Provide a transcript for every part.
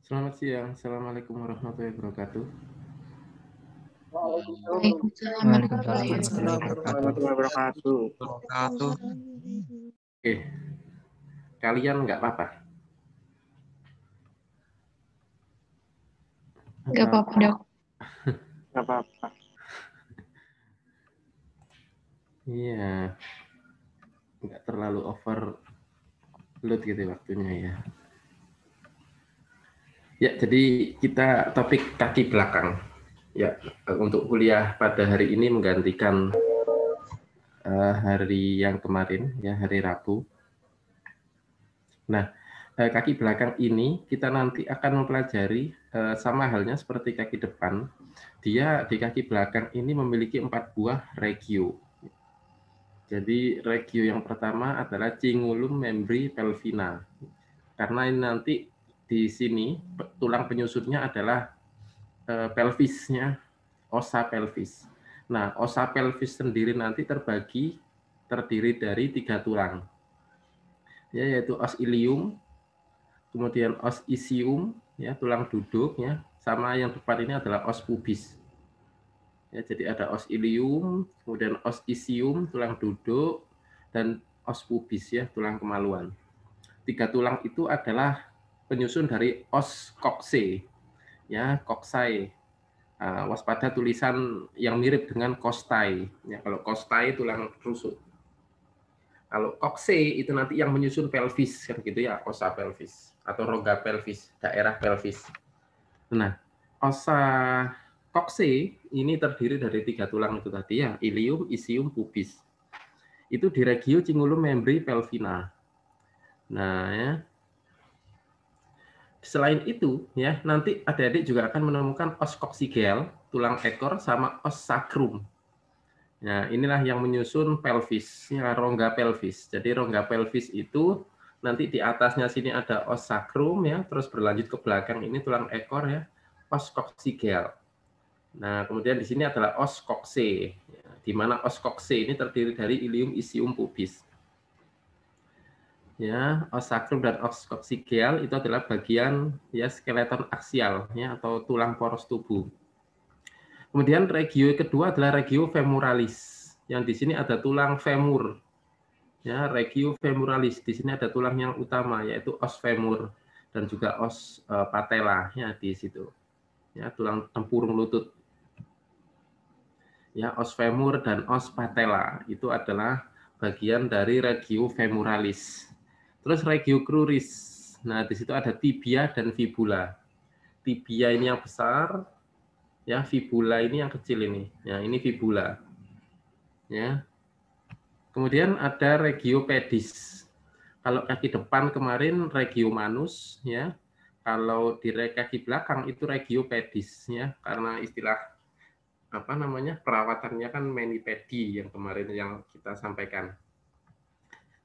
Selamat siang. Assalamualaikum warahmatullahi wabarakatuh. Waalaikumsalam warahmatullahi wabarakatuh. Oke, kalian nggak apa-apa? Nggak apa-apa, Dok. Nggak apa-apa. Iya, nggak terlalu overload gitu waktunya ya. Ya, jadi kita topik kaki belakang. Ya, untuk kuliah pada hari ini menggantikan hari yang kemarin, ya hari Rabu. Nah, kaki belakang ini kita nanti akan mempelajari sama halnya seperti kaki depan. Dia di kaki belakang ini memiliki 4 buah regio. Jadi regio yang pertama adalah cingulum membri pelvina. Karena ini nanti di sini tulang penyusunnya adalah pelvisnya, osa pelvis. Nah, osa pelvis sendiri nanti terdiri dari 3 tulang, ya, yaitu os ilium, kemudian os isium, ya tulang duduk, ya, sama yang depan ini adalah os pubis. Ya, jadi ada os ilium, kemudian os isium, tulang duduk, dan os pubis, ya tulang kemaluan. 3 tulang itu adalah penyusun dari os kokse, ya koksai. Waspada tulisan yang mirip dengan kostai. Ya, kalau kostai tulang rusuk. Kalau kokse itu nanti yang menyusun pelvis, kan gitu ya, osa pelvis atau rongga pelvis, daerah pelvis. Nah, osa kokse ini terdiri dari 3 tulang itu tadi ya, ilium, isium, pubis. Itu di regio cingulum membri pelvina. Nah, ya. Selain itu, ya, nanti adik-adik juga akan menemukan os koksigel, tulang ekor, sama os sacrum. Nah, inilah yang menyusun pelvis, ya, rongga pelvis. Jadi rongga pelvis itu nanti di atasnya sini ada os sacrum, ya, terus berlanjut ke belakang ini tulang ekor, ya, os koksigel. Nah, kemudian di sini adalah os kokse, ya, di mana os kokse ini terdiri dari ilium, isium, pubis. Ya, os sacrum dan os koksigel itu adalah bagian ya skeleton aksial, ya, atau tulang poros tubuh. Kemudian regio kedua adalah regio femuralis. Yang di sini ada tulang femur. Ya, regio femuralis. Di sini ada tulang yang utama yaitu os femur dan juga os patella, ya, di situ. Ya, tulang tempurung lutut. Ya, os femur dan os patella itu adalah bagian dari regio femuralis. Terus regio cruris. Nah, di situ ada tibia dan fibula. Tibia ini yang besar, ya, fibula ini yang kecil ini. Ya, ini fibula. Ya. Kemudian ada regio pedis. Kalau kaki depan kemarin regio manus, ya. Kalau di kaki belakang itu regio pedis, ya, karena istilah apa namanya perawatannya kan menipedi yang kemarin yang kita sampaikan.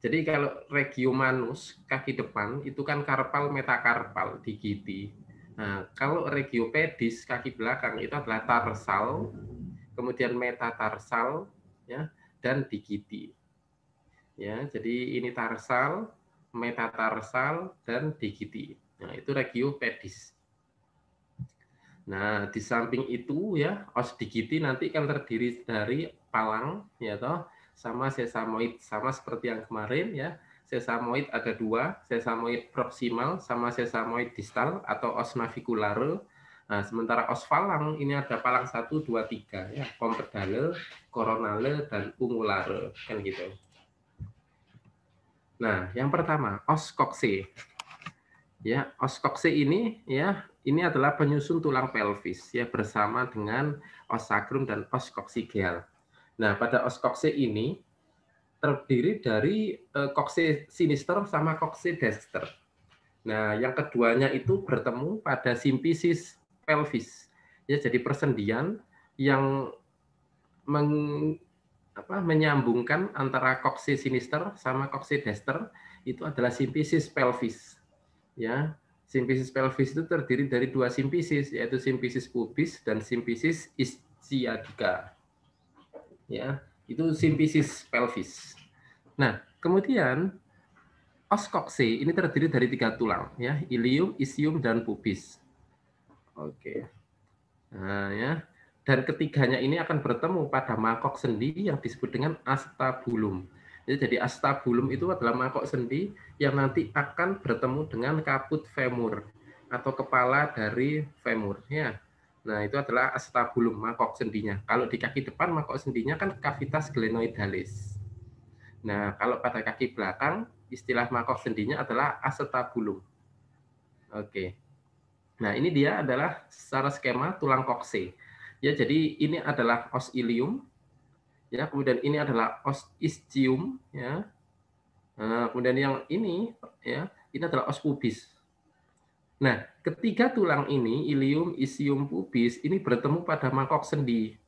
Jadi kalau regio manus kaki depan itu kan karpal metakarpal digiti. Nah, kalau regio pedis kaki belakang itu adalah tarsal, kemudian metatarsal, ya, dan digiti. Ya, jadi ini tarsal, metatarsal, dan digiti. Nah, itu regio pedis. Nah, di samping itu ya, os digiti nanti kan terdiri dari palang, ya toh, sama sesamoid, sama seperti yang kemarin ya. Sesamoid ada 2, sesamoid proksimal sama sesamoid distal atau os naviculare. Nah, sementara os falang ini ada palang 1, 2, 3 ya, compedale, coronale, dan ungulare, kan gitu. Nah, yang pertama, os kokse. Ya, os kokse ini ya, ini adalah penyusun tulang pelvis ya bersama dengan os sacrum dan os koksigel. Nah, pada os kokse ini terdiri dari kokse sinister sama kokse dexter. Nah, yang keduanya itu bertemu pada simpisis pelvis. Ya, jadi persendian yang menyambungkan antara kokse sinister sama kokse dexter itu adalah simpisis pelvis. Ya, simpisis pelvis itu terdiri dari 2 simpisis, yaitu simpisis pubis dan simpisis ischiadica. Ya, itu simpisis pelvis. Nah, kemudian os kokse ini terdiri dari 3 tulang, ya, ilium, isium, dan pubis. Oke. Nah, ya. Dan ketiganya ini akan bertemu pada mangkok sendi yang disebut dengan acetabulum. Jadi acetabulum itu adalah mangkok sendi yang nanti akan bertemu dengan caput femur atau kepala dari femur, ya. Nah, itu adalah acetabulum, mangkok sendinya. Kalau di kaki depan mangkok sendinya kan cavitas glenoidalis. Nah, kalau pada kaki belakang istilah mangkok sendinya adalah acetabulum. Oke. Nah, ini dia adalah secara skema tulang kokse. Ya, jadi ini adalah os ilium, ya, kemudian ini adalah os ischium, ya. Nah, kemudian yang ini, ya, ini adalah os pubis. Nah, ketiga tulang ini, ilium, ischium, pubis, ini bertemu pada mangkok sendi.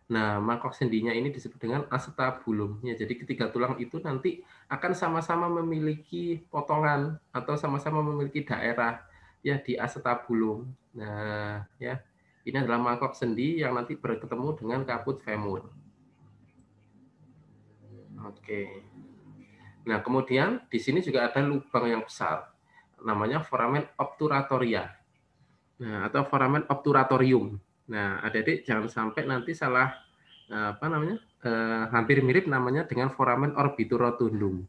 Nah, mangkok sendinya ini disebut dengan acetabulum. Ya, jadi ketiga tulang itu nanti akan sama-sama memiliki potongan atau sama-sama memiliki daerah ya di acetabulum. Nah, ya. Ini adalah mangkok sendi yang nanti bertemu dengan caput femur. Oke. Nah, kemudian di sini juga ada lubang yang besar. Namanya foramen obturatoria. Nah, atau foramen obturatorium. Nah, adik-adik jangan sampai nanti salah hampir mirip namanya dengan foramen orbitorotundum.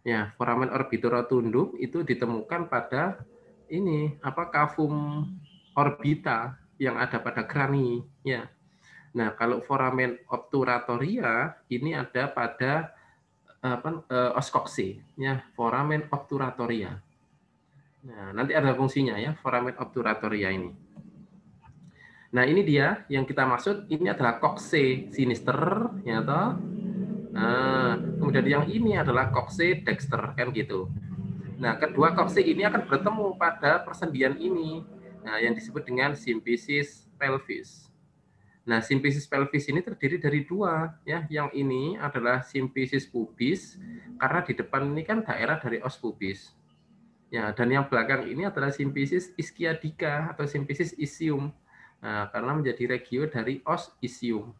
Ya, foramen orbitorotundum itu ditemukan pada ini cavum orbita yang ada pada krani, ya. Nah, kalau foramen obturatoria ini ada pada os kokse, ya, foramen obturatoria. Nah, nanti ada fungsinya ya, foramen obturatoria ini. Nah, ini dia yang kita maksud, ini adalah kokse sinister, ya toh. Nah, kemudian yang ini adalah kokse dexter, kan gitu. Nah, kedua kokse ini akan bertemu pada persendian ini, nah, yang disebut dengan simfisis pelvis. Nah, simfisis pelvis ini terdiri dari 2, ya. Yang ini adalah simfisis pubis, karena di depan ini kan daerah dari os pubis. Ya, dan yang belakang ini adalah simfisis ischiadica atau simfisis isium. Nah, karena menjadi regio dari os isium.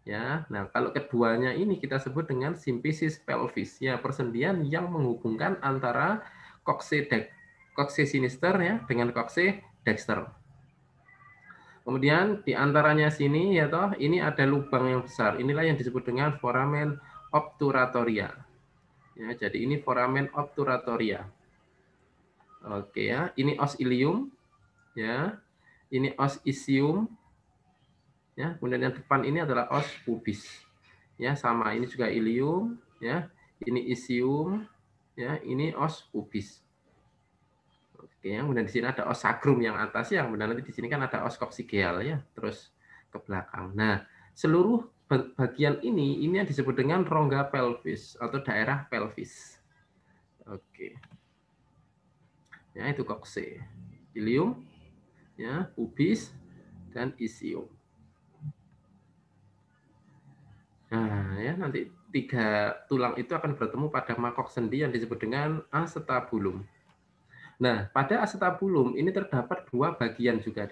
Ya, nah kalau keduanya ini kita sebut dengan simfisis pelvis, ya, persendian yang menghubungkan antara kokse sinister ya dengan kokse dexter. Kemudian di antaranya sini ya toh ini ada lubang yang besar. Inilah yang disebut dengan foramen obturatoria. Ya, jadi ini foramen obturatoria. Oke ya, ini os ilium ya. Ini os isium, ya. Kemudian yang depan ini adalah os pubis, ya. Sama, ini juga ilium, ya. Ini isium, ya. Ini os pubis. Oke, ya. Kemudian di sini ada os sacrum yang atas, ya. Kemudian nanti di sini kan ada os coccygeal, ya. Terus ke belakang. Nah, seluruh bagian ini yang disebut dengan rongga pelvis atau daerah pelvis. Oke. Ya, itu kokse, ilium, ya, pubis, dan isium. Nah, ya nanti 3 tulang itu akan bertemu pada mangkok sendi yang disebut dengan acetabulum. Nah, pada acetabulum ini terdapat 2 bagian juga,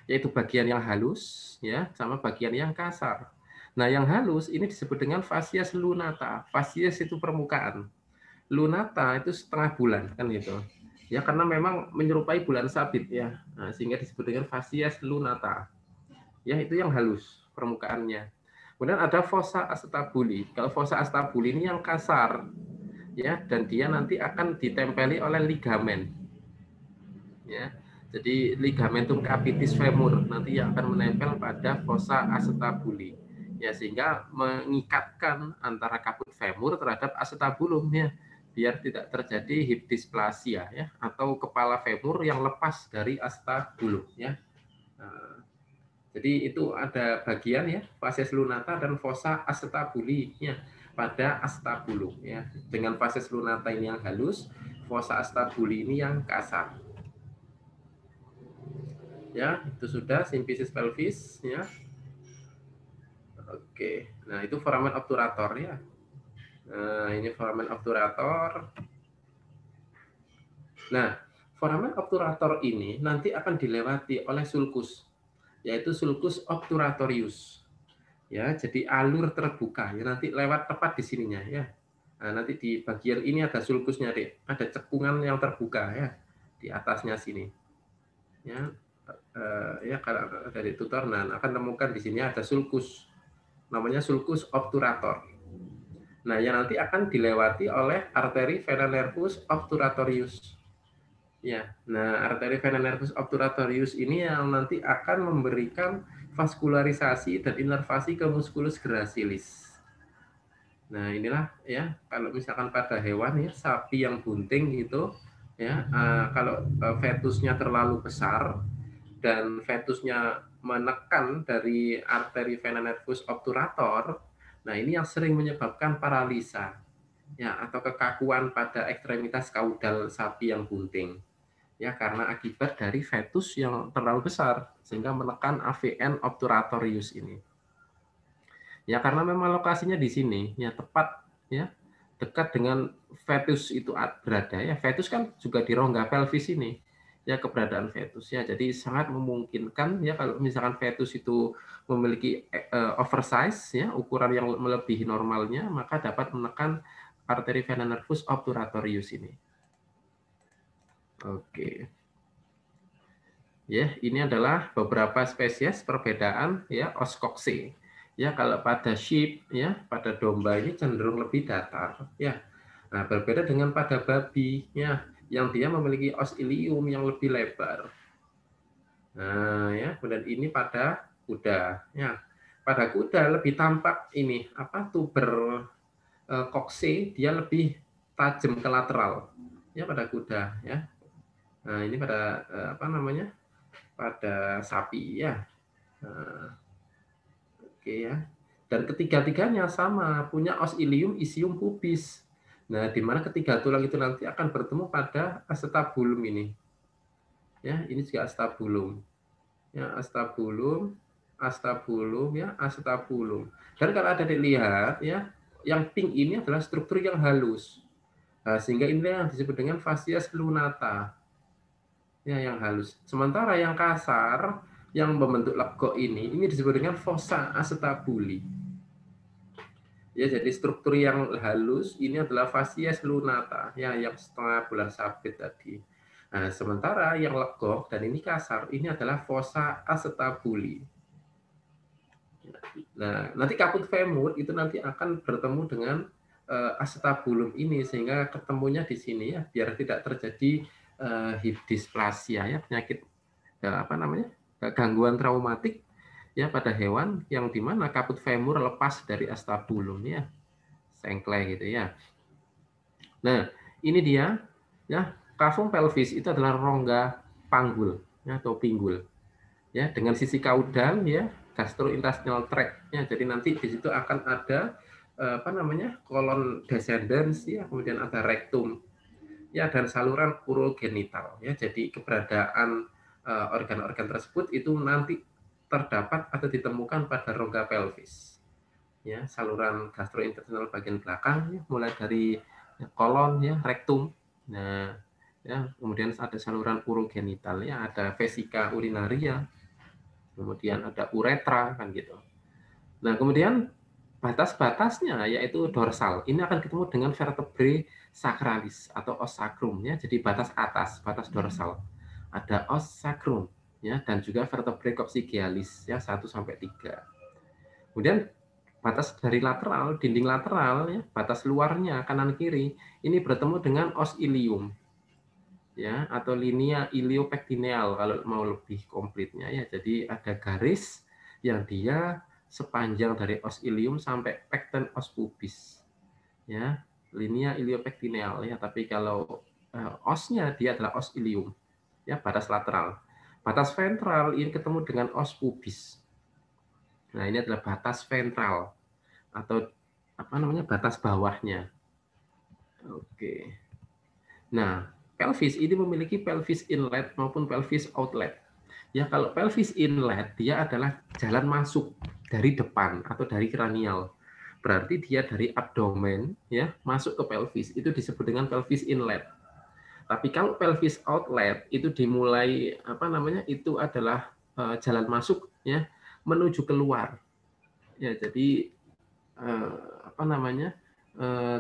yaitu bagian yang halus, ya, sama bagian yang kasar. Nah, yang halus ini disebut dengan fascias lunata. Fascias itu permukaan. Lunata itu setengah bulan, kan gitu. Ya, karena memang menyerupai bulan sabit, ya. Nah, sehingga disebut dengan fascias lunata. Ya, itu yang halus permukaannya. Kemudian ada fossa acetabuli. Kalau fossa acetabuli ini yang kasar, ya, dan dia nanti akan ditempeli oleh ligamen, ya. Jadi ligamentum capitis femur nanti yang akan menempel pada fossa acetabuli, ya, sehingga mengikatkan antara caput femur terhadap acetabulum, ya, biar tidak terjadi hip dysplasia, ya, atau kepala femur yang lepas dari acetabulum, ya. Nah, jadi itu ada bagian ya fascias lunata dan fossa acetabuli ya pada acetabulum ya. Dengan fascias lunata ini yang halus, fossa acetabuli ini yang kasar. Ya, itu sudah simfisis pelvis ya. Oke. Nah, itu foramen obturator ya. Nah, ini foramen obturator. Nah, foramen obturator ini nanti akan dilewati oleh sulcus, yaitu sulcus obturatorius. Ya, jadi alur terbuka ya nanti lewat tepat di sininya ya. Nah, nanti di bagian ini ada sulkusnya, Dek. Ada cekungan yang terbuka ya di atasnya sini. Ya, ya kalau dari tutor, nah akan temukan di sini ada sulkus. Namanya sulkus obturator. Nah, yang nanti akan dilewati oleh arteri vena nervus obturatorius. Ya, nah arteri vena nervus obturatorius ini yang nanti akan memberikan vaskularisasi dan inervasi ke musculus gracilis. Nah, inilah ya kalau misalkan pada hewan ya sapi yang bunting gitu ya, kalau fetusnya terlalu besar dan fetusnya menekan dari arteri vena nervus obturator, nah ini yang sering menyebabkan paralisa ya atau kekakuan pada ekstremitas kaudal sapi yang bunting. Ya, karena akibat dari fetus yang terlalu besar sehingga menekan AVN obturatorius ini. Ya, karena memang lokasinya di sini, ya tepat ya dekat dengan fetus itu berada ya. Fetus kan juga di rongga pelvis ini. Ya, keberadaan fetus ya. Jadi sangat memungkinkan ya kalau misalkan fetus itu memiliki oversize ya, ukuran yang melebihi normalnya, maka dapat menekan arteri vena nervus obturatorius ini. Oke. Ya, ini adalah beberapa spesies perbedaan ya oskokse. Ya, kalau pada sheep ya, pada domba ini cenderung lebih datar ya. Nah, berbeda dengan pada babi ya, yang dia memiliki os ilium yang lebih lebar. Nah, ya, kemudian ini pada kuda ya. Pada kuda lebih tampak ini apa tuber kokse, dia lebih tajam ke lateral. Ya, pada kuda ya. Nah, ini pada apa namanya? Pada sapi ya. Nah, oke ya. Dan ketiga-tiganya sama, punya os ilium, isium pubis. Nah, di mana ketiga tulang itu nanti akan bertemu pada acetabulum ini. Ya, ini juga acetabulum. Ya, acetabulum, acetabulum ya, acetabulum. Dan kalau ada dilihat ya, yang pink ini adalah struktur yang halus. Nah, sehingga ini yang disebut dengan fascias lunata. Ya, yang halus. Sementara yang kasar, yang membentuk legok ini disebut dengan fossa acetabuli. Ya, jadi struktur yang halus ini adalah fascias lunata, ya, yang setengah bulan sabit tadi. Nah, sementara yang legok dan ini kasar, ini adalah fossa acetabuli. Nah, nanti kaput femur itu nanti akan bertemu dengan acetabulum ini sehingga ketemunya di sini ya, biar tidak terjadi hip dysplasia ya, penyakit apa namanya, gangguan traumatik ya pada hewan yang dimana kaput femur lepas dari acetabulum ya, sengklai gitu ya. Nah, ini dia ya, cavum pelvis itu adalah rongga panggul ya, atau pinggul ya, dengan sisi kaudal ya, gastrointestinal tract ya. Jadi nanti di situ akan ada apa namanya, kolon descendens ya, kemudian ada rektum ya, dan saluran urogenital ya. Jadi keberadaan organ-organ tersebut itu nanti terdapat atau ditemukan pada rongga pelvis ya, saluran gastrointestinal bagian belakang ya, mulai dari kolon ya, rektum. Nah, ya, kemudian ada saluran urogenital ya, ada vesika urinaria, kemudian ada uretra kan gitu. Nah, kemudian batas-batasnya yaitu dorsal. Ini akan ketemu dengan vertebrae sacralis atau os sacrum ya. Jadi batas atas, batas dorsal. Ada os sacrum ya, dan juga vertebrae coccygealis ya, 1 sampai 3. Kemudian batas dari lateral, dinding lateral ya, batas luarnya kanan kiri ini bertemu dengan os ilium ya, atau linea iliopectineal kalau mau lebih komplitnya ya. Jadi ada garis yang dia sepanjang dari os ilium sampai pecten os pubis ya, linea iliopectineal ya. Tapi kalau osnya dia adalah os ilium ya, batas lateral. Batas ventral ini ketemu dengan os pubis. Nah, ini adalah batas ventral atau apa namanya, batas bawahnya. Oke. Nah, pelvis ini memiliki pelvis inlet maupun pelvis outlet. Ya, kalau pelvis inlet dia adalah jalan masuk dari depan atau dari kranial. Berarti dia dari abdomen ya masuk ke pelvis, itu disebut dengan pelvis inlet. Tapi kalau pelvis outlet itu dimulai apa namanya, itu adalah jalan masuk ya menuju keluar. Ya, jadi apa namanya,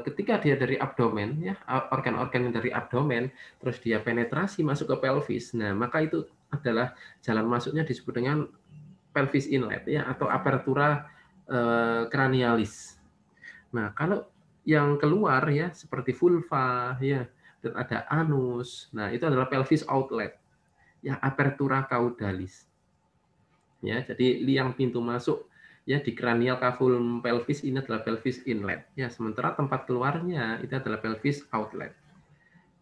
ketika dia dari abdomen, ya organ-organ yang dari abdomen, terus dia penetrasi masuk ke pelvis, nah maka itu adalah jalan masuknya disebut dengan pelvis inlet, ya atau apertura cranialis. Nah kalau yang keluar ya seperti vulva, ya dan ada anus, nah itu adalah pelvis outlet, ya apertura caudalis. Ya, jadi liang pintu masuk ya di cranial cavum pelvis ini adalah pelvis inlet. Ya, sementara tempat keluarnya itu adalah pelvis outlet.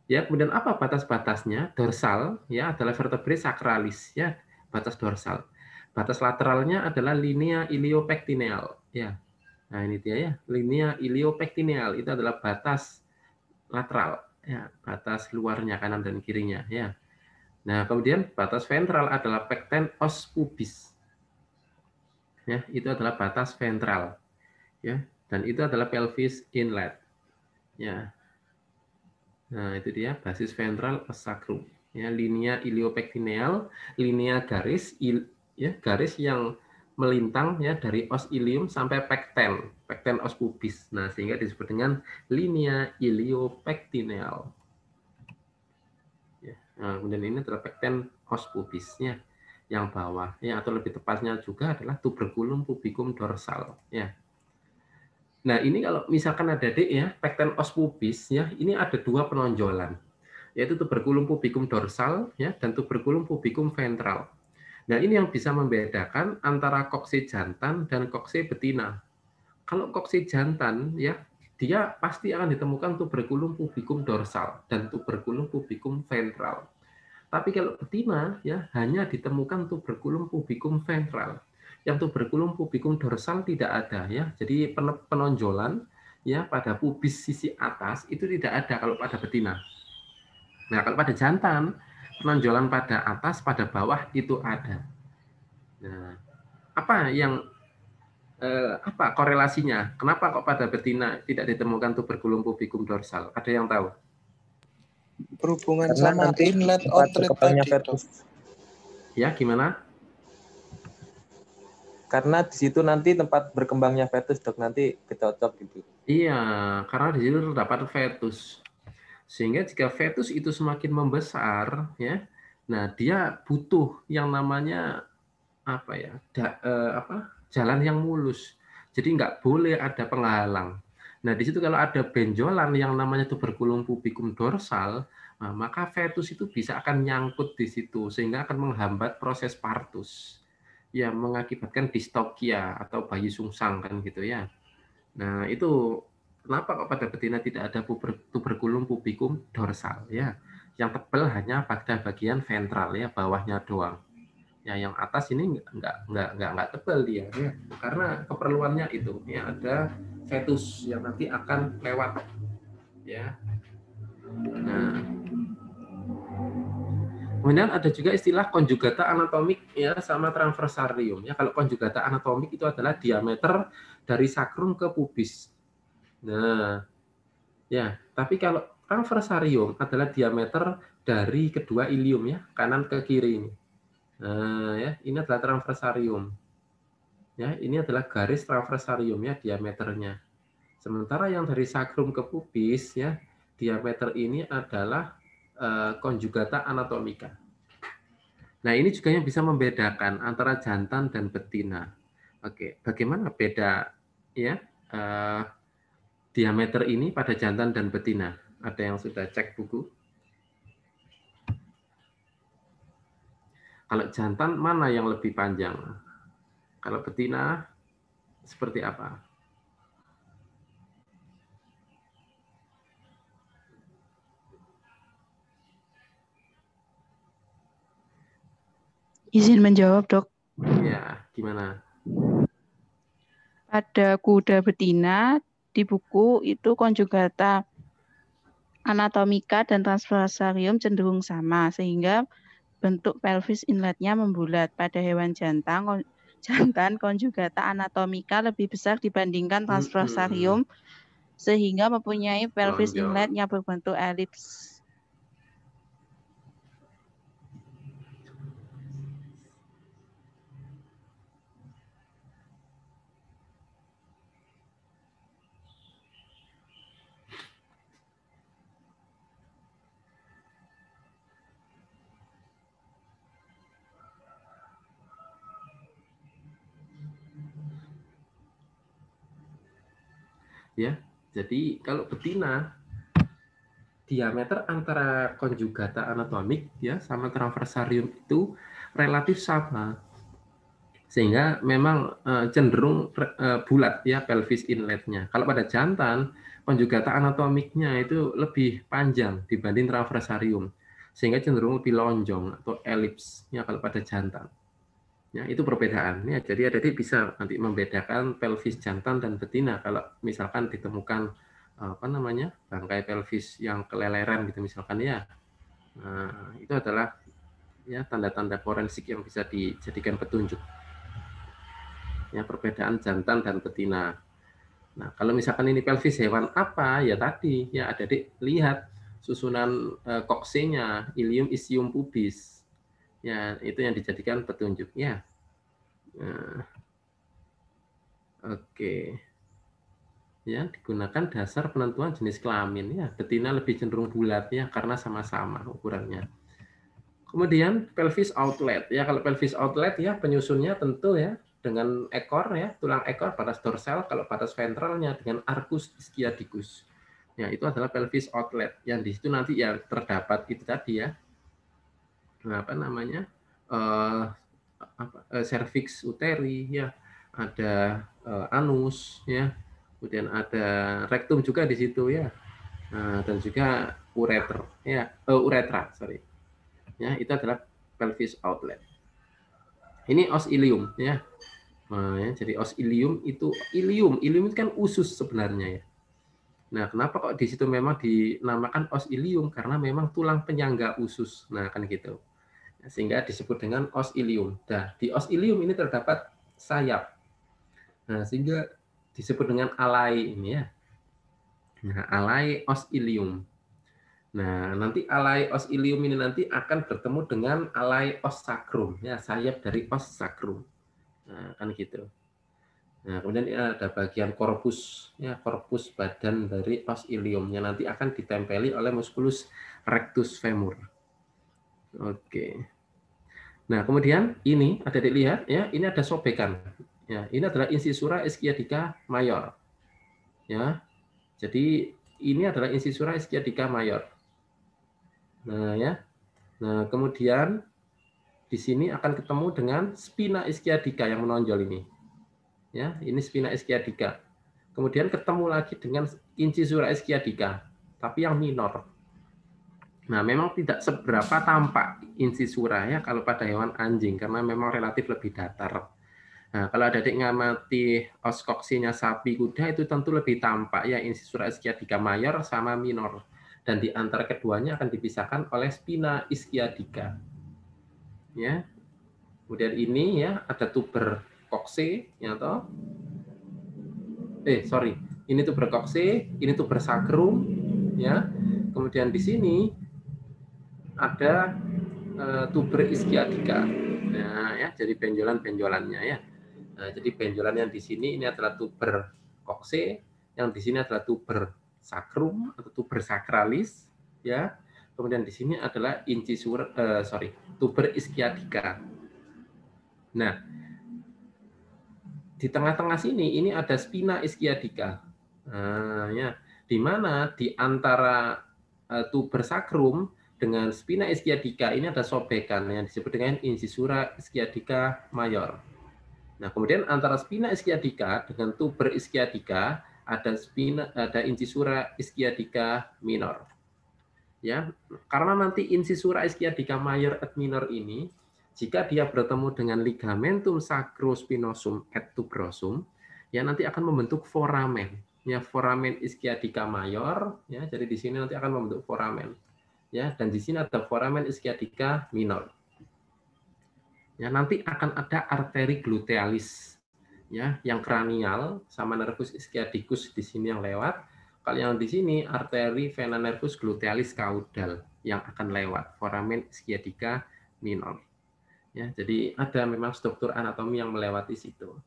Ya, kemudian apa batas-batasnya? Dorsal ya adalah vertebrae sacralis ya, batas dorsal. Batas lateralnya adalah linea iliopectineal ya. Nah, ini dia ya, linea iliopectineal itu adalah batas lateral ya, batas luarnya kanan dan kirinya ya. Nah, kemudian batas ventral adalah pecten os pubis. Ya, itu adalah batas ventral ya, dan itu adalah pelvis inlet ya. Nah itu dia basis ventral os sacrum ya, linea iliopectineal, linea garis ya, garis yang melintang ya dari os ilium sampai pecten, pecten os pubis. Nah sehingga disebut dengan linea iliopectineal ya. Nah, kemudian ini adalah pecten os pubisnya yang bawah ya, atau lebih tepatnya juga adalah tuberculum pubicum dorsal ya. Nah, ini kalau misalkan ada D ya, pecten os pubis ya, ini ada dua penonjolan, yaitu tuberculum pubicum dorsal ya dan tuberculum pubicum ventral. Nah, ini yang bisa membedakan antara kokse jantan dan kokse betina. Kalau kokse jantan ya, dia pasti akan ditemukan tuberculum pubicum dorsal dan tuberculum pubicum ventral. Tapi kalau betina ya hanya ditemukan tuberculum pubicum ventral. Yang tuberculum pubicum dorsal tidak ada ya. Jadi penonjolan ya pada pubis sisi atas itu tidak ada kalau pada betina. Nah, kalau pada jantan penonjolan pada atas pada bawah itu ada. Nah, apa yang apa korelasinya? Kenapa kok pada betina tidak ditemukan tuberculum pubicum dorsal? Ada yang tahu? Berhubungan Karena sama nanti inlet tempat outlet berkembangnya tadi, Dok. fetus. Ya, gimana? Karena di situ nanti tempat berkembangnya fetus, Dok, nanti cocok gitu. Iya, karena di situ terdapat fetus. Sehingga jika fetus itu semakin membesar, ya, nah dia butuh yang namanya apa ya, jalan yang mulus. Jadi nggak boleh ada penghalang. Nah di situ kalau ada benjolan yang namanya tuberculum pubicum dorsal, nah, maka fetus itu bisa akan nyangkut di situ sehingga akan menghambat proses partus, ya mengakibatkan distokia atau bayi sungsang kan gitu ya. Nah, itu kenapa kok pada betina tidak ada tuberculum pubicum dorsal ya. Yang tebal hanya pada bagian ventral ya, bawahnya doang. Ya, yang atas ini nggak tebal dia ya. Karena keperluannya itu ya ada fetus yang nanti akan lewat ya. Nah, kemudian ada juga istilah konjugata anatomik ya sama transversarium ya. Kalau konjugata anatomik itu adalah diameter dari sakrum ke pubis. Nah, ya, tapi kalau transversarium adalah diameter dari kedua ilium ya, kanan ke kiri ini. Nah, ya, ini adalah transversarium. Ya, ini adalah garis transversarium ya diameternya. Sementara yang dari sakrum ke pubis ya, diameter ini adalah konjugata anatomika. Nah, ini juga yang bisa membedakan antara jantan dan betina. Oke, bagaimana beda ya diameter ini pada jantan dan betina? Ada yang sudah cek buku? Kalau jantan mana yang lebih panjang? Kalau betina seperti apa? Izin menjawab, Dok. Ya, gimana? Pada kuda betina di buku itu konjugata anatomika dan transversarium cenderung sama sehingga bentuk pelvis inletnya membulat. Pada hewan jantan konjugata anatomika lebih besar dibandingkan transversarium sehingga mempunyai pelvis inlet yang berbentuk elips. Ya, jadi kalau betina diameter antara konjugata anatomik ya sama transversarium itu relatif sama, sehingga memang cenderung bulat ya pelvis inletnya. Kalau pada jantan konjugata anatomiknya itu lebih panjang dibanding transversarium, sehingga cenderung lebih lonjong atau elips ya kalau pada jantan. Ya, itu perbedaan. Ya, jadi adik-adik bisa nanti membedakan pelvis jantan dan betina kalau misalkan ditemukan apa namanya bangkai pelvis yang keleleran gitu misalkan ya. Nah, itu adalah ya tanda-tanda forensik yang bisa dijadikan petunjuk. Ya, perbedaan jantan dan betina. Nah, kalau misalkan ini pelvis hewan apa ya tadi ya adik-adik lihat susunan koksenya, ilium, ischium, pubis. Ya, itu yang dijadikan petunjuk ya. Nah, oke. Ya, digunakan dasar penentuan jenis kelamin ya. Betina lebih cenderung bulat ya karena sama-sama ukurannya. Kemudian pelvis outlet ya. Kalau pelvis outlet ya penyusunnya tentu ya dengan ekor ya, tulang ekor paras dorsal, kalau paras ventralnya dengan arcus ischiadicus. Ya, itu adalah pelvis outlet. Yang di situ nanti ya terdapat itu tadi ya. Apa namanya? Cervix uteri ya, ada anus ya. Kemudian ada rektum juga di situ ya. Nah, dan juga uretra, sorry. Ya, itu adalah pelvis outlet. Ini os ilium ya. Nah, ya, jadi os ilium itu ilium itu kan usus sebenarnya ya. Nah, kenapa kok di situ memang dinamakan os ilium? Karena memang tulang penyangga usus. Nah, kan gitu. Sehingga disebut dengan os ilium. Nah, di os ilium ini terdapat sayap. Nah, sehingga disebut dengan alai ini ya. Nah, alai os ilium. Nah, nanti alai os ilium ini nanti akan bertemu dengan alai os sacrum, ya, sayap dari os sacrum. Nah, kan gitu. Nah, kemudian ada bagian korpus, ya, korpus badan dari os ilium yang nanti akan ditempeli oleh musculus rectus femur. Oke. Nah, kemudian ini ada dilihat, ya, ini ada sobekan. Ya, ini adalah incisura ischiadica mayor. Ya, jadi ini adalah incisura ischiadica mayor. Nah, ya. Nah, kemudian di sini akan ketemu dengan spina ischiadica yang menonjol ini. Ya, ini spina ischiadica. Kemudian ketemu lagi dengan incisura ischiadica, tapi yang minor. Nah, memang tidak seberapa tampak incisura ya kalau pada hewan anjing karena memang relatif lebih datar. Nah, kalau adik ngamati os koksinya sapi kuda itu tentu lebih tampak ya incisura ischiadica mayor sama minor. Dan di antara keduanya akan dipisahkan oleh spina ischiadica. Ya. Kemudian ini ya ada tuber kokse ya toh. Ini tuber kokse, ini tuber sacrum ya. Kemudian di sini ada tuber ischiadica. Nah, ya, jadi benjolan-benjolannya ya. Nah, jadi benjolan yang di sini ini adalah tuber kokse, yang di sini adalah tuber sacrum atau tuber sacralis ya. Kemudian di sini adalah tuber ischiadica. Nah, di tengah-tengah sini ini ada spina ischiadica. Nah, ya, di mana di antara tuber sacrum dengan spina ischiadica ini ada sobekan yang disebut dengan incisura ischiadica mayor. Nah, kemudian antara spina ischiadica dengan tuber ischiadica ada incisura ischiadica minor. Ya, karena nanti incisura ischiadica mayor et minor ini jika dia bertemu dengan ligamentum sacrospinosum et tuberosum, ya nanti akan membentuk foramen. Ya, foramen ischiadica mayor, ya. Jadi di sini nanti akan membentuk foramen. Ya, dan di sini ada foramen ischiadica minor. Ya, nanti akan ada arteri glutealis ya, yang kranial sama nervus ischiadicus di sini yang lewat. Kalau yang di sini arteri vena nervus glutealis caudal yang akan lewat foramen ischiadica minor. Ya, jadi ada memang struktur anatomi yang melewati situ.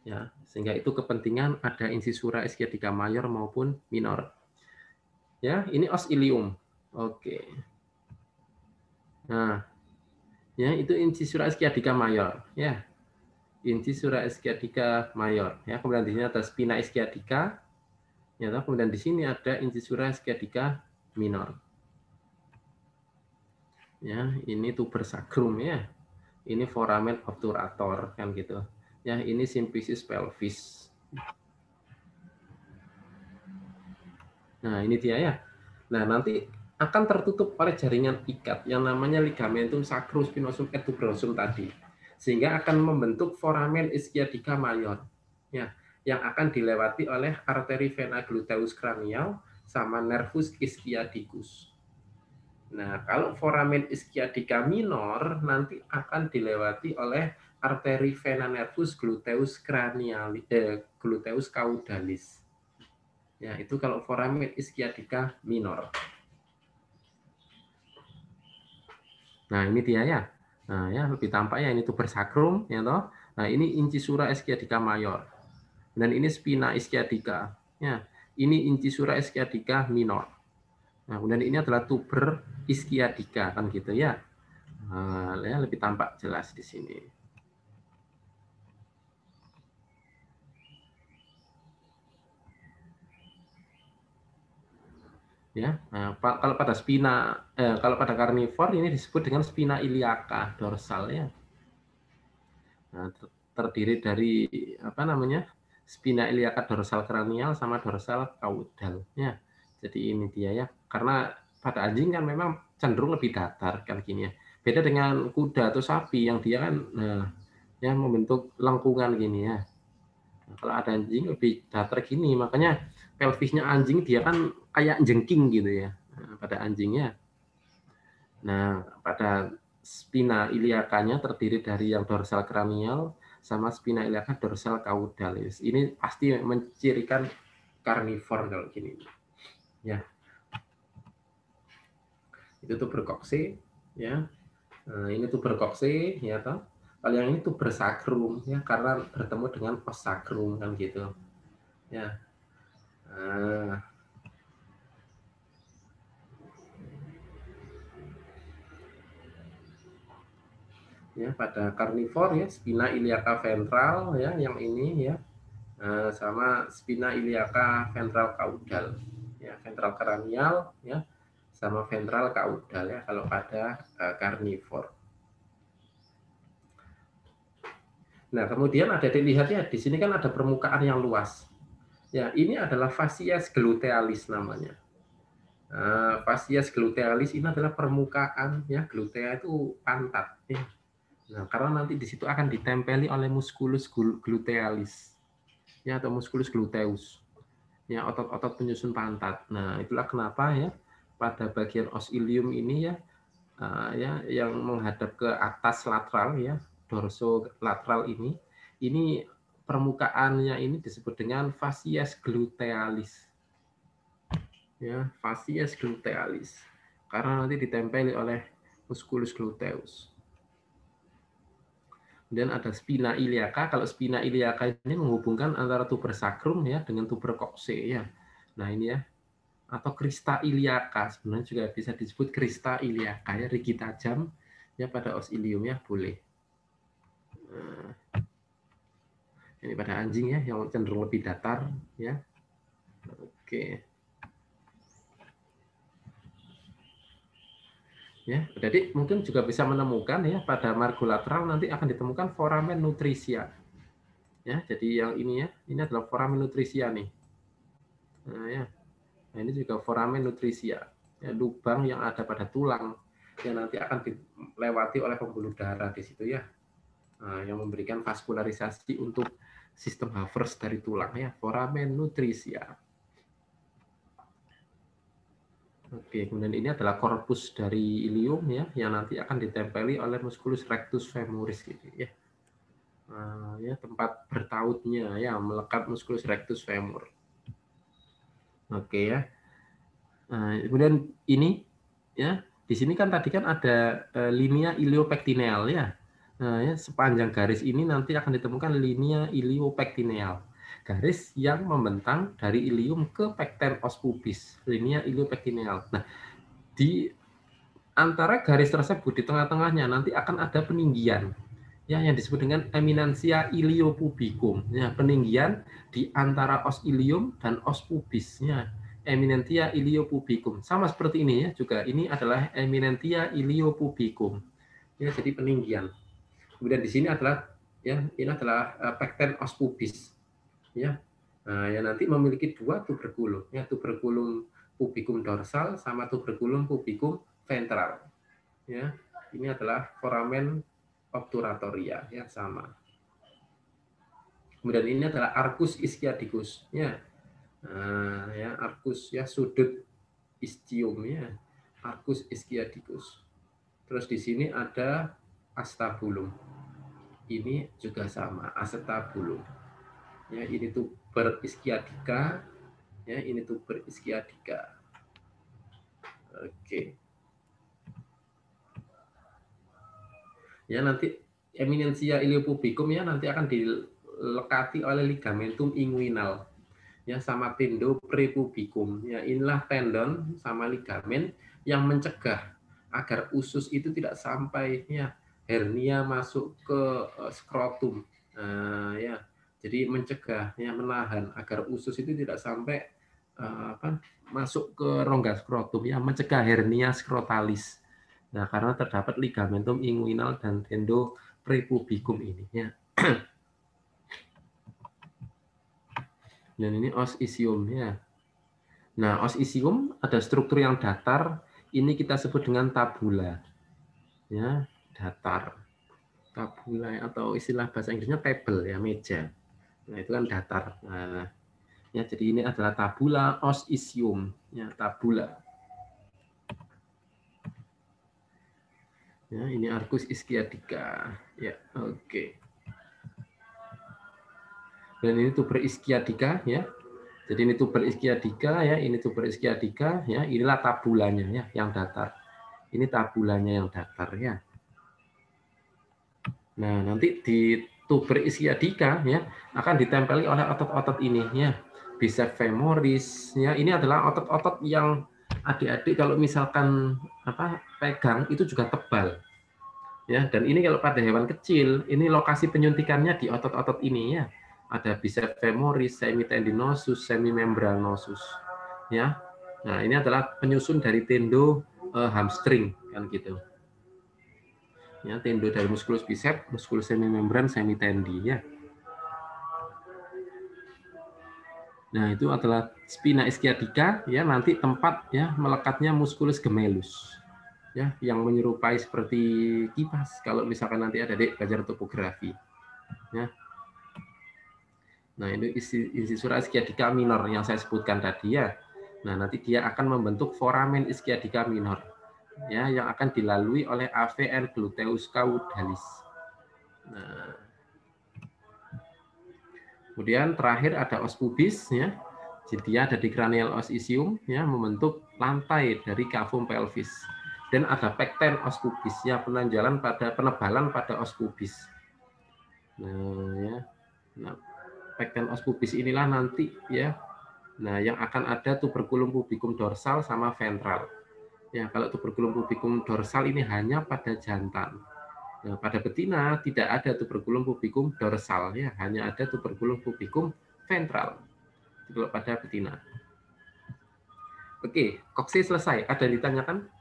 Ya, sehingga itu kepentingan ada incisura ischiadica mayor maupun minor. Ya, ini os ilium. Oke. Nah, ya, itu incisura ischiadica mayor, ya. Incisura ischiadica mayor, ya. Kemudian di sini ada spina ischiadica, Ya, kemudian di sini ada incisura sciatica minor. Ya, ini tuber sacrum ya. Ini foramen obturator kan gitu. Ya, ini symphysis pelvis. Nah, ini dia ya. Nah, nanti akan tertutup oleh jaringan ikat yang namanya ligamentum sacrospinosus et tuberosum tadi. Sehingga akan membentuk foramen ischiadica major. Ya, yang akan dilewati oleh arteri vena gluteus cranial sama nervus ischiadicus. Nah, kalau foramen ischiadica minor nanti akan dilewati oleh arteri vena nervus gluteus cranialis, gluteus caudalis. Ya, itu kalau foramen ischiadica minor. Nah, ini dia ya. Nah, ya lebih tampak ya ini tuber sacrum ya toh. Nah, ini incisura ischiadica major. Dan ini spina ischiadica. Ya, ini incisura ischiadica minor. Nah, kemudian ini adalah tuber ischiadica kan gitu ya. Nah, ya lebih tampak jelas di sini. Ya, nah, kalau pada kalau pada karnivor ini disebut dengan spina iliaca dorsal ya. Nah, terdiri dari apa namanya? Spina iliaca dorsal kranial sama dorsal caudal ya. Jadi ini dia ya. Karena pada anjing kan memang cenderung lebih datar kan gini ya. Beda dengan kuda atau sapi yang dia kan yang membentuk lengkungan gini ya. Nah, kalau ada anjing lebih datar gini, makanya pelvisnya anjing dia kan kayak jengking gitu ya. Nah, pada anjingnya. Nah, pada spina iliacanya terdiri dari yang dorsal kranial sama spina iliaca dorsal caudalis. Ini pasti mencirikan karnivor kalau gini. Ya. Itu tuberkokse ya. Nah, ini tuberkokse ya toh. Kalau yang ini tuber sacrum ya karena bertemu dengan os sacrum kan gitu. Ya. Nah, ya pada karnivor ya spina iliaca ventral ya yang ini ya sama spina iliaca ventral caudal ya ventral kranial ya sama ventral caudal ya kalau pada karnivor. Nah kemudian ada dilihat ya di sini kan ada permukaan yang luas ya ini adalah fascias glutealis namanya. Fascias glutealis ini adalah permukaan ya glutea itu pantat ya. Nah, karena nanti di situ akan ditempeli oleh musculus glutealis, ya atau musculus gluteus, ya otot-otot penyusun pantat. Nah, itulah kenapa ya pada bagian os ilium ini ya, ya yang menghadap ke atas lateral ya, dorsolateral ini permukaannya ini disebut dengan fascias glutealis, ya fascias glutealis, karena nanti ditempeli oleh musculus gluteus. Dan ada spina iliaca. Kalau spina iliaca ini menghubungkan antara tuber sacrum ya dengan tuber kokse ya. Nah ini ya. Atau crista iliaca sebenarnya juga bisa disebut crista iliaca ya, rigi tajam ya pada os ilium ya boleh. Nah, ini pada anjing ya yang cenderung lebih datar ya. Oke. Ya, jadi mungkin juga bisa menemukan ya pada margolateral nanti akan ditemukan foramen nutrisia. Ya, jadi yang ini ya, ini adalah foramen nutrisia nih. Nah, ya. Nah, ini juga foramen nutrisia, ya, lubang yang ada pada tulang yang nanti akan dilewati oleh pembuluh darah di situ ya. Nah, yang memberikan vaskularisasi untuk sistem Havers dari tulang ya, foramen nutrisia. Oke, kemudian ini adalah korpus dari ilium ya, yang nanti akan ditempeli oleh musculus rectus femoris gitu ya. Nah, ya tempat bertautnya ya, melekat musculus rectus femur. Oke ya. Nah, kemudian ini ya, di sini kan tadi kan ada linea iliopectineal ya. Nah, ya sepanjang garis ini nanti akan ditemukan linea iliopectineal. Garis yang membentang dari ilium ke pecten os pubis, linea iliopectineal. Nah, di antara garis tersebut di tengah-tengahnya nanti akan ada peninggian. ya yang disebut dengan eminensia iliopubicum, ya peninggian di antara os ilium dan os pubis, ya eminentia iliopubicum. Sama seperti ini ya juga, ini adalah eminentia iliopubicum, ya jadi peninggian. Kemudian di sini adalah ya ini adalah pecten os pubis, ya. Nah, yang nanti memiliki dua tuberkulum, ya tuberkulum pubicum dorsal sama tuberkulum pubicum ventral, ya. Ini adalah foramen obturatoria, ya sama. Kemudian ini adalah arcus ischiadicus, ya. Nah, ya arcus ya sudut ischium, ya. Arcus ischiadicus. Terus di sini ada acetabulum. Ini juga sama, acetabulum. Ya, ini tuber ischiadica, ya ini tuber ischiadica. Oke. Ya nanti eminensia iliopubicum ya nanti akan dilekati oleh ligamentum inguinal, ya sama tendo prepubicum. Ya inilah tendon sama ligamen yang mencegah agar usus itu tidak sampai ya hernia masuk ke skrotum. Nah, ya jadi mencegah, ya menahan agar usus itu tidak sampai masuk ke rongga skrotum, ya mencegah hernia skrotalis. Nah, karena terdapat ligamentum inguinal dan tendo prepubicum ini, ya. Dan ini os isium, ya. Nah, os isium ada struktur yang datar, ini kita sebut dengan tabula, ya datar. Tabula atau istilah bahasa Inggrisnya table, ya meja. Nah, itu kan datar. Nah, ya jadi ini adalah tabula os isium, ya tabula. Ya, ini arcus ischiadica. Ya, oke. Dan ini tuber ischiadica, ya. Jadi ini tuber ischiadica, ya. Ini tuber ischiadica, ya. Inilah tabulanya, ya, yang datar. Ini tabulanya yang datar, ya. Nah, nanti di tuber ischiadica, ya, akan ditempeli oleh otot-otot ini, ya. Biceps femoris, ya. Ini adalah otot-otot yang adik-adik kalau misalkan pegang itu juga tebal. Ya, dan ini kalau pada hewan kecil, ini lokasi penyuntikannya di otot-otot ini, ya. Ada biceps femoris, semitendinosus, semimembranosus, ya. Nah, ini adalah penyusun dari tendo hamstring kan gitu. Ya, tendo dari musculus biceps, musculus semimembran, semitendi, ya. Nah, itu adalah spina ischiadica, ya, nanti tempat ya melekatnya musculus gemellus. Ya, yang menyerupai seperti kipas kalau misalkan nanti ada adik belajar topografi. Ya. Nah, ini incisura ischiadica minor yang saya sebutkan tadi, ya. Nah, nanti dia akan membentuk foramen ischiadica minor, ya, yang akan dilalui oleh AVN gluteus caudalis. Nah, kemudian terakhir ada os pubis, ya. Jadi dia ada di cranial os isium, ya, membentuk lantai dari cavum pelvis. Dan ada pecten os pubis, ya, penebalan pada os pubis. Nah, ya. Nah, pecten os pubis inilah nanti, ya. Nah, yang akan ada tuberculum pubicum dorsal sama ventral. Ya, kalau tuberculum pubicum dorsal ini hanya pada jantan. Nah, pada betina tidak ada tuberculum pubicum dorsal, ya, hanya ada tuberculum pubicum ventral. Itu kalau pada betina. Oke, kokse selesai. Ada yang ditanyakan?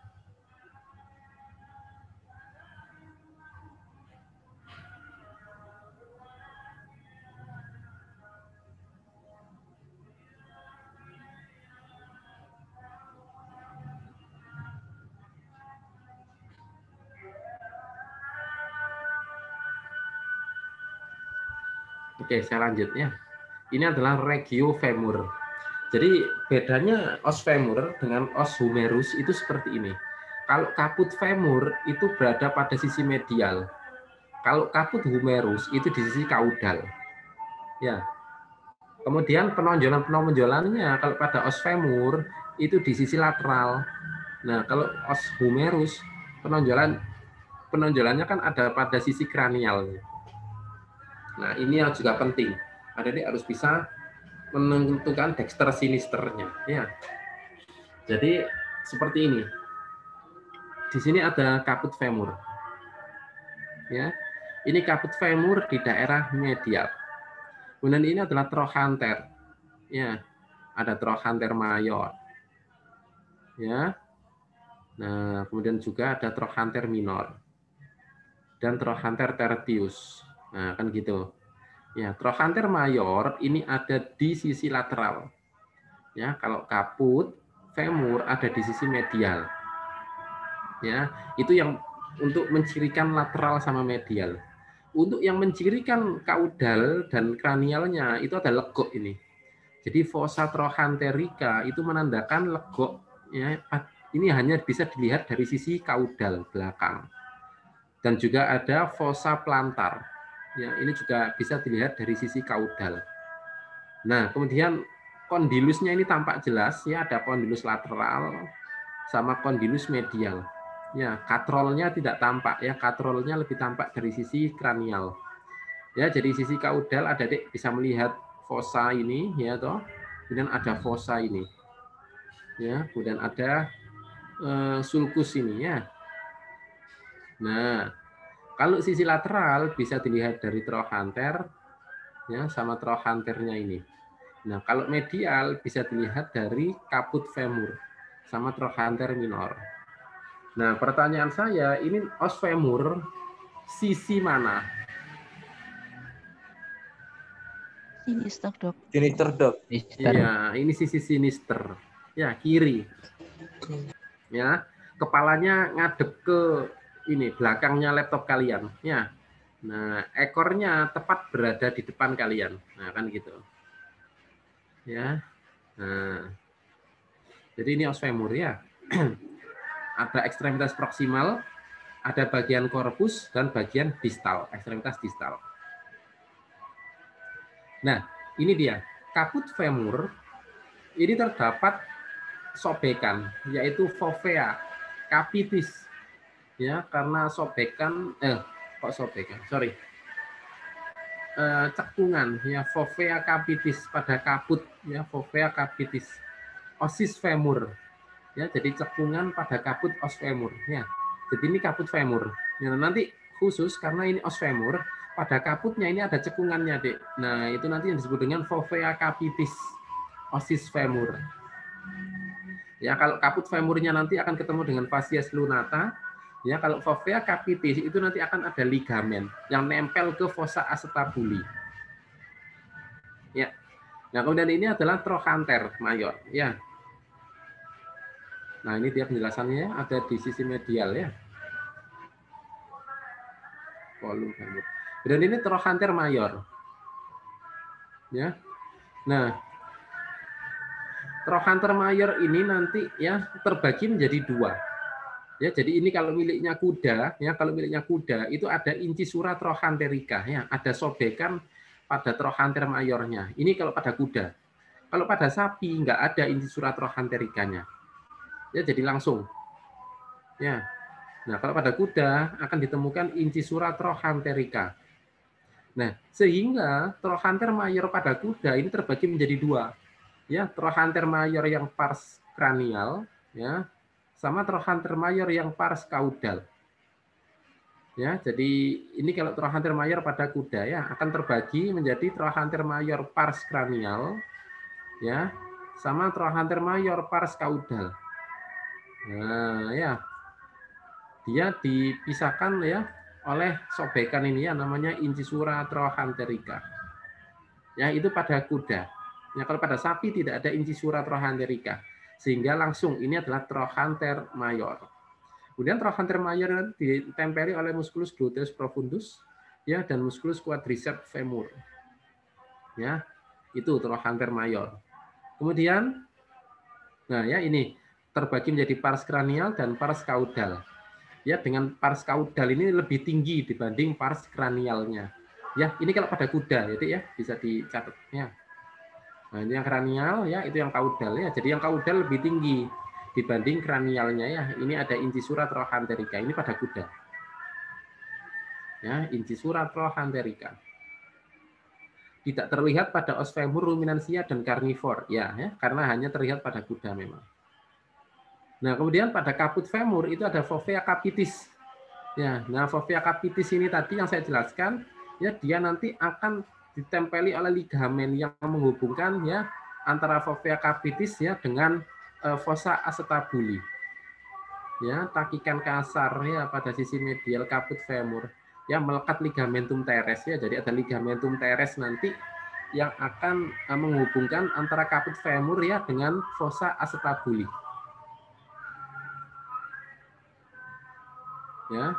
Oke, saya lanjut, ya. Ini adalah regio femur. Jadi bedanya os femur dengan os humerus itu seperti ini. Kalau caput femur itu berada pada sisi medial. Kalau caput humerus itu di sisi kaudal. Ya. Kemudian penonjolan-penonjolannya kalau pada os femur itu di sisi lateral. Nah, kalau os humerus penonjolannya kan ada pada sisi kranial. Nah, ini yang juga penting. Adik harus bisa menentukan dexter sinisternya, ya. Jadi seperti ini. Di sini ada caput femur. Ya. Ini kaput femur di daerah medial. Kemudian ini adalah trochanter. Ya, ada trochanter mayor. Ya. Nah, kemudian juga ada trochanter minor dan trochanter tertius. Nah, kan gitu. Ya, trochanter mayor ini ada di sisi lateral. Ya, kalau kaput femur ada di sisi medial. Ya, itu yang untuk mencirikan lateral sama medial. Untuk yang mencirikan kaudal dan kranialnya itu ada legok ini. Jadi fossa trochanterica itu menandakan legok. Ya, ini hanya bisa dilihat dari sisi kaudal belakang. Dan juga ada fossa plantar. Ya, ini juga bisa dilihat dari sisi kaudal. Nah, kemudian kondilusnya ini tampak jelas ya, ada kondilus lateral sama kondilus medial. Ya, katrolnya tidak tampak ya, katrolnya lebih tampak dari sisi kranial. Ya, jadi sisi kaudal adik bisa melihat fossa ini ya toh. Kemudian ada fossa ini. Ya, kemudian ada sulcus ini ya. Nah, kalau sisi lateral bisa dilihat dari trochanter ya sama trochanternya ini. Nah, kalau medial bisa dilihat dari kaput femur sama trochanter minor. Nah, pertanyaan saya, ini os femur sisi mana? Sinister, Dok. Sinister, Dok. Iya, ini sisi sinister. Ya, kiri. Ya, kepalanya ngadep ke ini belakangnya laptop kalian. Ya. Nah, ekornya tepat berada di depan kalian. Nah, kan gitu. Ya. Nah. Jadi ini os femur ya. Ada ekstremitas proksimal, ada bagian korpus dan bagian distal, ekstremitas distal. Nah, ini dia. Kaput femur ini terdapat sobekan, yaitu fovea capitis. Ya, karena sobekan cekungan ya, fovea capitis pada kaput ya, fovea capitis. Osis femur. Ya, jadi cekungan pada kaput os femur ya. Jadi ini kaput femur. Ya, nanti khusus karena ini os femur, pada kaputnya ini ada cekungannya, Dek. Nah, itu nanti yang disebut dengan fovea capitis osis femur. Ya, kalau kaput femurnya nanti akan ketemu dengan fascies lunata. Ya, kalau fovea capitis itu nanti akan ada ligamen yang nempel ke fossa acetabuli. Ya. Nah, kemudian ini adalah trochanter mayor, ya. Nah, ini dia penjelasannya ada di sisi medial ya. Kolum femur. Dan ini trochanter mayor. Ya. Nah, trochanter mayor ini nanti ya terbagi menjadi dua. Ya, jadi ini kalau miliknya kuda, ya kalau miliknya kuda itu ada incisura trochanterica ya, ada sobekan pada trochanter mayornya. Ini kalau pada kuda. Kalau pada sapi nggak ada incisura trochantericanya. Ya, jadi langsung. Ya. Nah, kalau pada kuda akan ditemukan incisura trochanterica. Nah, sehingga trochanter mayor pada kuda ini terbagi menjadi dua. Ya, trochanter mayor yang pars kranial, ya, sama trochanter mayor yang pars kaudal. Ya, jadi ini kalau trochanter mayor pada kuda ya akan terbagi menjadi trochanter mayor pars kranial, ya, sama trochanter mayor pars kaudal. Nah, ya. Dia dipisahkan ya oleh sobekan ini ya namanya incisura trochanterica. Ya, itu pada kuda. Ya, kalau pada sapi tidak ada incisura trochanterica. Sehingga langsung ini adalah trochanter mayor. Kemudian trochanter mayor ditempeli oleh musculus gluteus profundus ya dan musculus quadriceps femur. Ya, itu trochanter mayor. Kemudian nah ya ini terbagi menjadi pars kranial dan pars kaudal. Ya, dengan pars kaudal ini lebih tinggi dibanding pars kranialnya. Ya, ini kalau pada kuda, jadi ya bisa dicatat. Ya. Nah, ini yang kranial, ya itu yang kaudal ya. Jadi yang kaudal lebih tinggi dibanding kranialnya ya. Ini ada incisura trochanterica. Ini pada kuda. Ya, incisura trochanterica. Tidak terlihat pada os femur ruminansia dan karnivor, ya, karena hanya terlihat pada kuda memang. Nah, kemudian pada kaput femur itu ada fovea capitis. Ya, nah fovea capitis ini tadi yang saya jelaskan, ya dia nanti akan ditempeli oleh ligamen yang menghubungkan ya antara fovea capitis ya dengan fossa acetabuli. Ya, takikan kasar ya pada sisi medial kaput femur. Ya, melekat ligamentum teres ya. Jadi ada ligamentum teres nanti yang akan menghubungkan antara kaput femur ya dengan fossa acetabuli. Ya.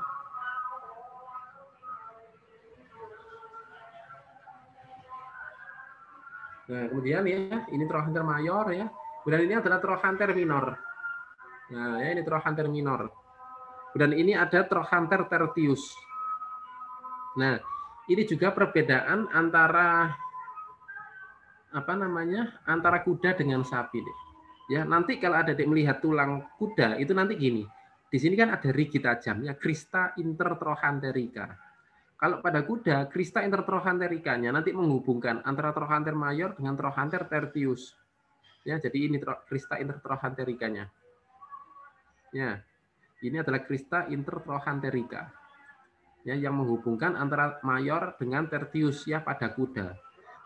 Nah, kemudian ya, ini trochanter mayor ya. Kemudian ini adalah trochanter minor. Nah, ya ini trochanter minor. Dan ini ada trochanter tertius. Nah, ini juga perbedaan antara apa namanya? Antara kuda dengan sapi deh. Ya, nanti kalau ada adik melihat tulang kuda itu nanti gini. Di sini kan ada rigi tajam ya, crista intertrochanterica. Kalau pada kuda, crista intertrochantericanya nanti menghubungkan antara trochanter mayor dengan trochanter tertius. Ya, jadi ini crista intertrochantericanya. Ya, ini adalah crista intertrochanterica. Ya, yang menghubungkan antara mayor dengan tertius ya pada kuda.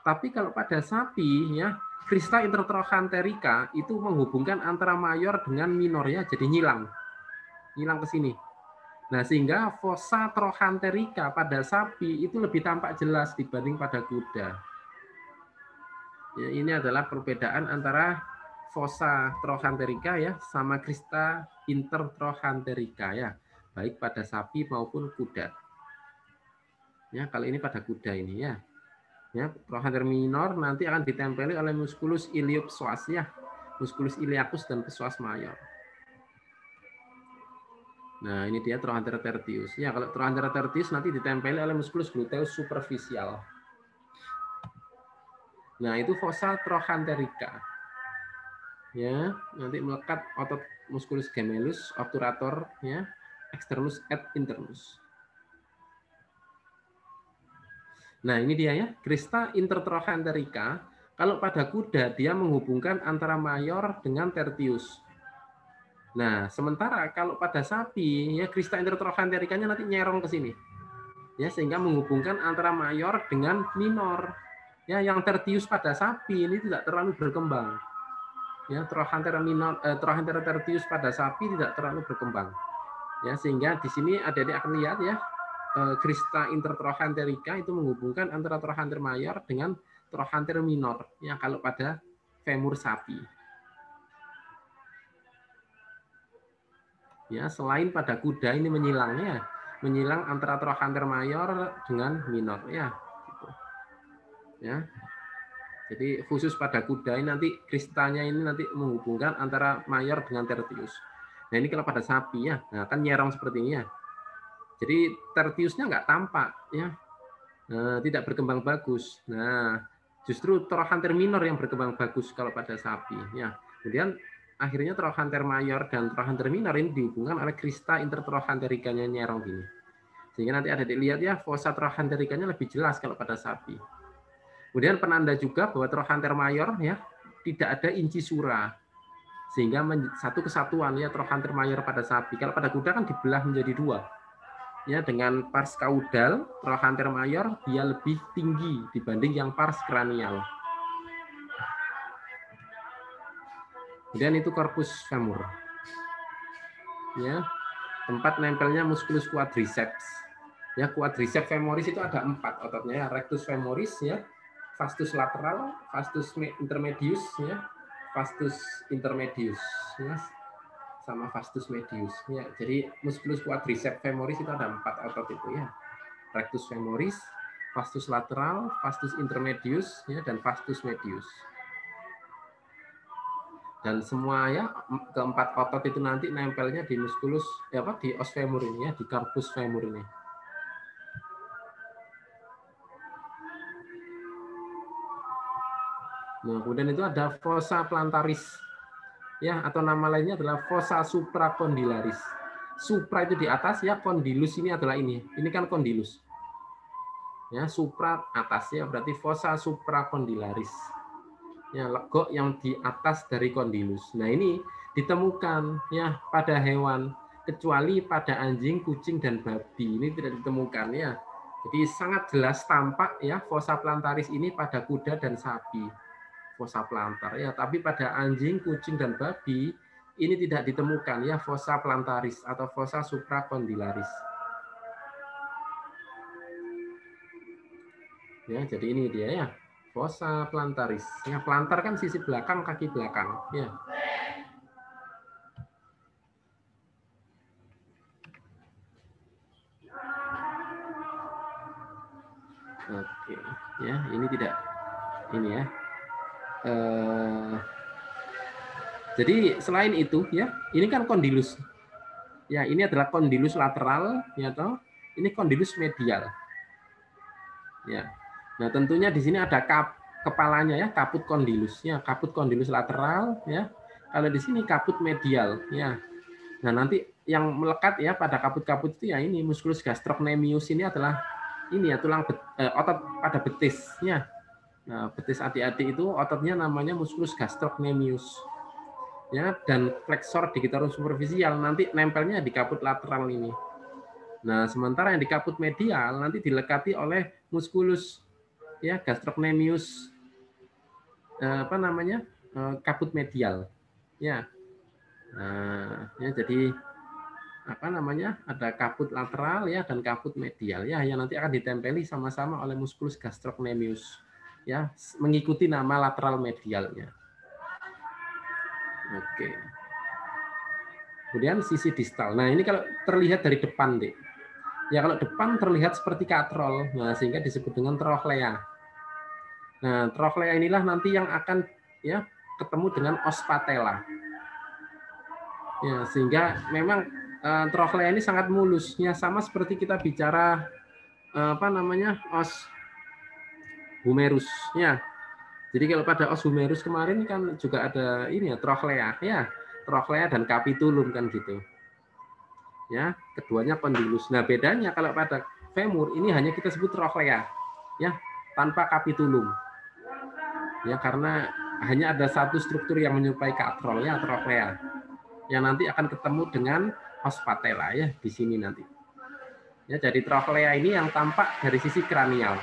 Tapi kalau pada sapi ya, crista intertrochanterica itu menghubungkan antara mayor dengan minor ya, jadi nyilang ke sini. Nah, sehingga fossa trochanterica pada sapi itu lebih tampak jelas dibanding pada kuda. Ya, ini adalah perbedaan antara fossa trochanterica ya sama crista intertrochanterica ya, baik pada sapi maupun kuda. Ya, kalau ini pada kuda ini ya. Ya, trochanter minor nanti akan ditempeli oleh musculus iliopsoas ya, musculus iliacus dan psoas mayor. Nah, ini dia trochanter tertius. Ya, kalau trochanter tertius nanti ditempeli oleh musculus gluteus superficial. Nah, itu fossa trochanterica. Ya, nanti melekat otot musculus gemellus obturator ya, externus et internus. Nah, ini dia ya, crista intertrochanterica. Kalau pada kuda dia menghubungkan antara mayor dengan tertius. Nah, sementara kalau pada sapi ya crista intertrochantericanya nanti nyerong ke sini. Ya, sehingga menghubungkan antara mayor dengan minor. Ya, yang tertius pada sapi ini tidak terlalu berkembang. Ya, trochanter minor trochanter tertius pada sapi tidak terlalu berkembang. Ya, sehingga di sini adik-adik akan lihat ya, crista intertrochanterica itu menghubungkan antara trochanter mayor dengan trochanter minor. Ya, kalau pada femur sapi. Ya, selain pada kuda ini menyilangnya, menyilang antara trochanter mayor dengan minor ya. Gitu. Ya. Jadi khusus pada kuda ini nanti kristanya ini nanti menghubungkan antara mayor dengan tertius. Nah, ini kalau pada sapi ya, nah kan nyerong seperti ini ya. Jadi tertiusnya nggak tampak ya. Nah, tidak berkembang bagus. Nah, justru trochanter minor yang berkembang bagus kalau pada sapi ya. Kemudian akhirnya trochanter mayor dan trochanter minor ini dihubungkan oleh crista intertrochantericanya nyerong gini. Sehingga nanti ada dilihat ya, fossa trochantericanya lebih jelas kalau pada sapi. Kemudian penanda juga bahwa trochanter mayor ya tidak ada incisura. Sehingga satu kesatuan ya trochanter mayor pada sapi. Kalau pada kuda kan dibelah menjadi dua. Ya, dengan pars caudal, trochanter mayor dia lebih tinggi dibanding yang pars kranial. Kemudian itu corpus femur. Ya, tempat nempelnya musculus quadriceps. Ya, quadriceps femoris itu ada 4 ototnya ya, rectus femoris ya, vastus lateral, vastus intermedius ya, vastus intermedius ya, sama vastus medius ya. Jadi musculus quadriceps femoris itu ada 4 otot itu ya. Rectus femoris, vastus lateral, vastus intermedius ya, dan vastus medius. Dan semua ya keempat otot itu nanti nempelnya di musculus ya apa di os femur ini ya, di corpus femur ini. Nah, kemudian itu ada fossa plantaris ya, atau nama lainnya adalah fossa supracondylaris. Supra itu di atas ya, condylus ini adalah ini. Ini kan condylus. Ya, supra atas ya, berarti fossa supracondylaris. Ya, legok yang di atas dari condylus. Nah, ini ditemukan ya pada hewan kecuali pada anjing, kucing, dan babi. Ini tidak ditemukan ya. Jadi sangat jelas tampak ya fossa plantaris ini pada kuda dan sapi. Fossa plantar ya, tapi pada anjing, kucing, dan babi ini tidak ditemukan ya fossa plantaris atau fossa supracondylaris. Ya, jadi ini dia ya, fossa plantaris. Ya, plantar kan sisi belakang kaki belakang. Ya. Oke, ya ini tidak ini ya. Jadi selain itu ya, ini kan kondilus. Ya, ini adalah kondilus lateral, ya toh. Ini kondilus medial. Ya. Nah, tentunya di sini ada kepalanya ya, kaput kondilus. Ya, kaput kondilus lateral ya. Kalau di sini kaput medial ya. Nah, nanti yang melekat ya pada kaput-kaput itu ya ini musculus gastrocnemius ini adalah ini ya tulang otot pada betis ya. Nah, betis adik-adik itu ototnya namanya musculus gastrocnemius. Ya, dan flexor digitorum superficial nanti nempelnya di kaput lateral ini. Nah, sementara yang di kaput medial nanti dilekati oleh musculus ya gastrocnemius kaput medial. Ya. Nah, ya jadi ada kaput lateral ya dan kaput medial ya yang nanti akan ditempeli sama-sama oleh musculus gastrocnemius ya mengikuti nama lateral medialnya. Oke. Kemudian sisi distal. Nah, ini kalau terlihat dari depan, Dek. Ya kalau depan terlihat seperti katrol, nah sehingga disebut dengan trochlea. Nah, trochlea inilah nanti yang akan ya ketemu dengan os patella. Ya, sehingga memang trochlea ini sangat mulus, ya sama seperti kita bicara os humerus, ya. Jadi kalau pada os humerus kemarin kan juga ada ini ya trochlea, ya, trochlea dan capitulum kan gitu. Ya, keduanya kondilus. Nah, bedanya kalau pada femur ini hanya kita sebut trochlea, ya, tanpa capitulum. Ya, karena hanya ada satu struktur yang menyerupai katrol, ya, trochlea. Yang nanti akan ketemu dengan os patella ya di sini nanti. Ya, jadi trochlea ini yang tampak dari sisi kranial.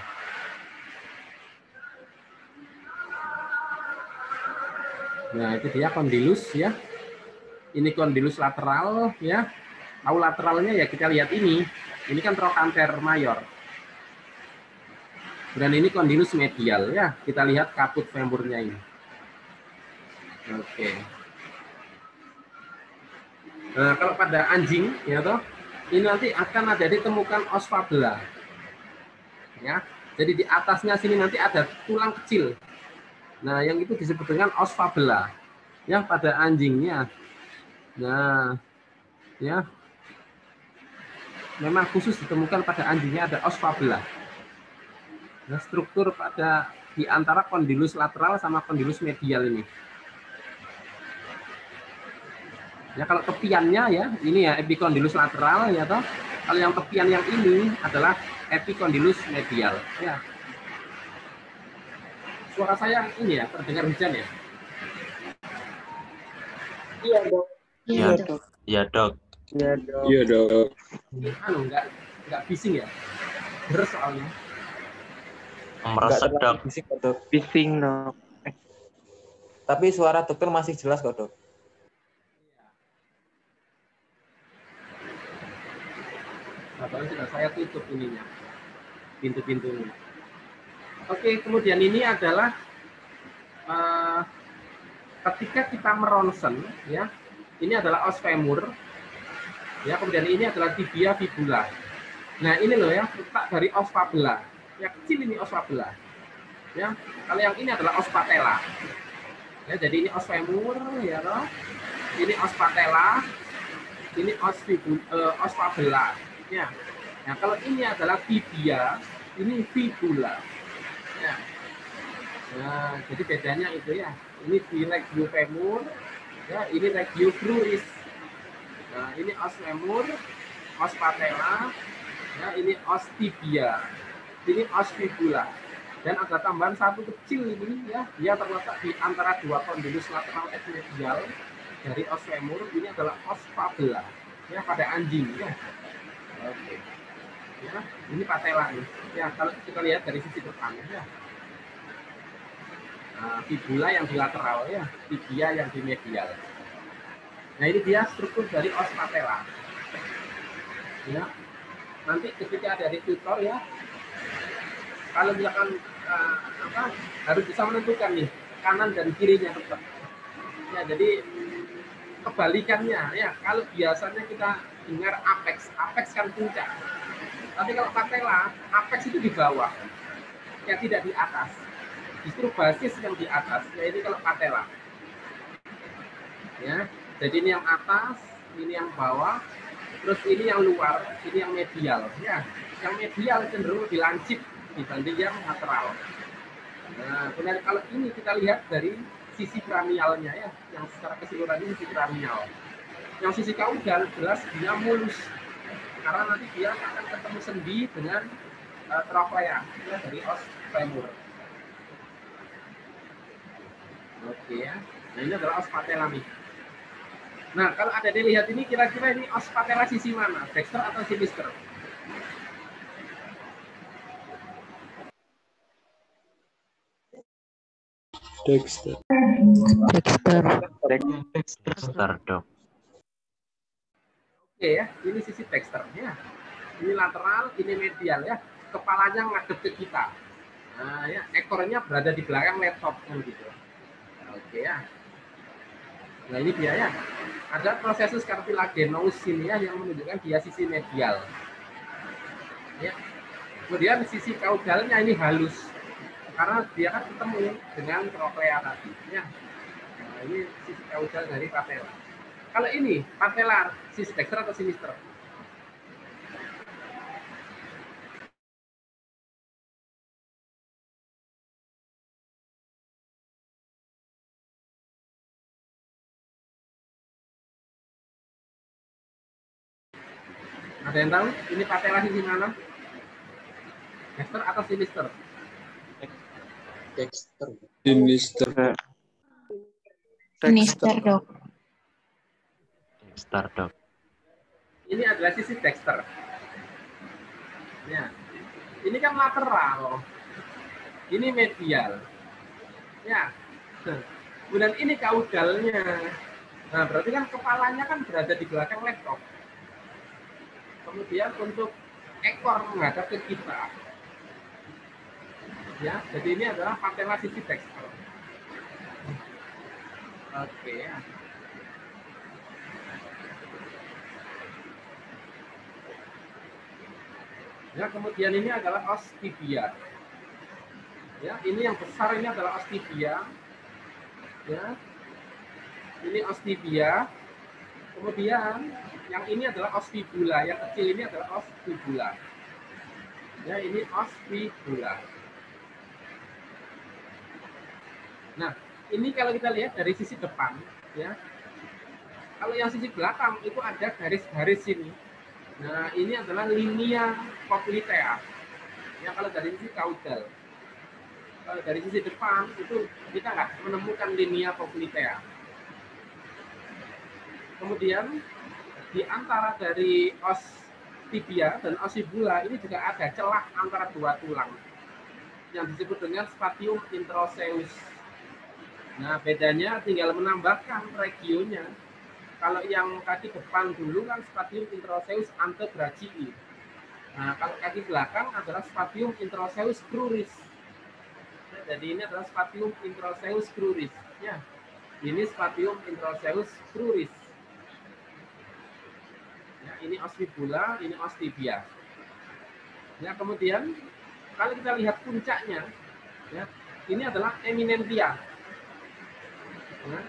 Nah, itu dia kondilus ya. Ini kondilus lateral ya. Tahu lateralnya ya kita lihat ini. Ini kan trochanter mayor. Dan ini kondilus medial ya. Kita lihat kaput femurnya ini. Oke. Nah, kalau pada anjing ya toh, ini nanti akan ada ditemukan os fabula. Ya. Jadi di atasnya sini nanti ada tulang kecil. Nah, yang itu disebut dengan os fabula. Ya, pada anjingnya. Nah, ya. Memang khusus ditemukan pada anjingnya ada os fabula. Nah, struktur pada di antara kondilus lateral sama kondilus medial ini. Ya, kalau tepiannya ya, ini ya epikondilus lateral ya toh. Kalau yang tepian yang ini adalah epikondilus medial ya. Suara saya ini ya terdengar hujan ya? Iya, Dok. Iya, Dok. Iya, Dok. Iya, Dok. Iya dong. Enggak bising ya? Deres soalnya. Meresap, Dok. Bising kok, Dok. Bising, Dok. Tapi suara dokter masih jelas kok, Dok. Nah, sudah saya tutup ininya, pintu-pintunya. Oke, kemudian ini adalah ketika kita meronsen, ya, ini adalah os femur, ya, kemudian ini adalah tibia fibula. Nah, ini loh ya, letak dari os fabula, ya kecil ini os fabula, ya. Kalau yang ini adalah os patella, ya, jadi ini os femur, ya, loh. Ini os patella, ini os fabula. Ya. Nah, kalau ini adalah tibia, ini fibula. Ya. Nah, jadi bedanya itu ya. Ini di legio femur, ya, ini legio cruris. Nah, ini os femur, os patella, ya, ini os tibia, ini os fibula. Dan ada tambahan satu kecil ini ya, dia terletak di antara dua kondilus lateral medial dari os femur. Ini adalah os fabula. ya pada anjing ya. Oke. Ya, ini patella nih. Ya, kalau kita lihat dari sisi depan ya. Nah, fibula yang di lateral ya, tibia yang di medial. Nah, ini dia struktur dari os patella. Ya. Nanti ketika ada di tutor ya, kalau misalkan harus bisa menentukan nih kanan dan kirinya tetap. Ya, jadi kebalikannya ya. Kalau biasanya kita dengar apex kan puncak. Tapi kalau patella, apex itu di bawah, ya tidak di atas. Justru basis yang di atas, yaitu kalau patella. Ya, jadi ini yang atas, ini yang bawah, terus ini yang luar, ini yang medial. Ya, yang medial cenderung lebih lancip dibanding yang lateral. Nah, kemudian kalau ini kita lihat dari sisi kranialnya ya, yang secara keseluruhan ini sisi kranial. Yang sisi kaudal jelas dia mulus, karena nanti dia akan ketemu sendi dengan trochlea ya, dari os femur. Oke ya, nah ini adalah os patella nih. Nah kalau ada dilihat ini kira-kira ini os patella sisi mana, dexter atau sinister? Dexter. Dexter, Dok. Oke ya, ini sisi dexternya. Ini lateral, ini medial ya. Kepalanya ngadep ke kita. Nah ya, ekornya berada di belakang laptop kan gitu. Oke ya. Nah ini dia ya. Ada prosesus cartilaginous ini ya yang menunjukkan dia sisi medial. Ya. Kemudian sisi kaudalnya ini halus. Karena dia kan ketemu dengan trochlea tadi. Ya. Nah, ini sisi kaudal dari patella. Kalau ini patella sisi dexter atau sinister? Ada yang tahu? Ini patella sisi mana? Dexter atau sinister? Dexter. Sinister, Dok. Dexter, Dok. Ini adalah sisi dexter. Ya. Ini kan lateral. Ini medial. Ya. Kemudian ini kaudalnya. Nah, berarti kan kepalanya kan berada di belakang laptop. Kemudian untuk ekor menghadap ke kita. Ya, jadi ini adalah patella sisi dexter. Oke ya. Ya, kemudian ini adalah os tibia. Ya, ini yang besar ini adalah os tibia. Ya. Ini os tibia. Kemudian yang ini adalah os fibula, yang kecil ini adalah os fibula. Ya, ini os fibula. Nah, ini kalau kita lihat dari sisi depan, ya. Kalau yang sisi belakang itu ada garis-garis ini. Nah, ini adalah linea poplitea. Ya, kalau dari sisi kaudal. Kalau dari sisi depan itu kita nggak menemukan linea poplitea. Kemudian di antara dari os tibia dan os fibula ini juga ada celah antara dua tulang yang disebut dengan spatium introseus. Nah, bedanya tinggal menambahkan regionnya. Kalau yang kaki depan dulu kan spatium introseus antebrachii. Nah, kalau kaki belakang adalah spatium introseus cruris. Nah, jadi ini adalah spatium introseus cruris. Ya, ini spatium introseus cruris. Ya, ini os fibula, ini os tibia. Ya, kemudian kalau kita lihat puncaknya, ya, ini adalah eminentia. Nah,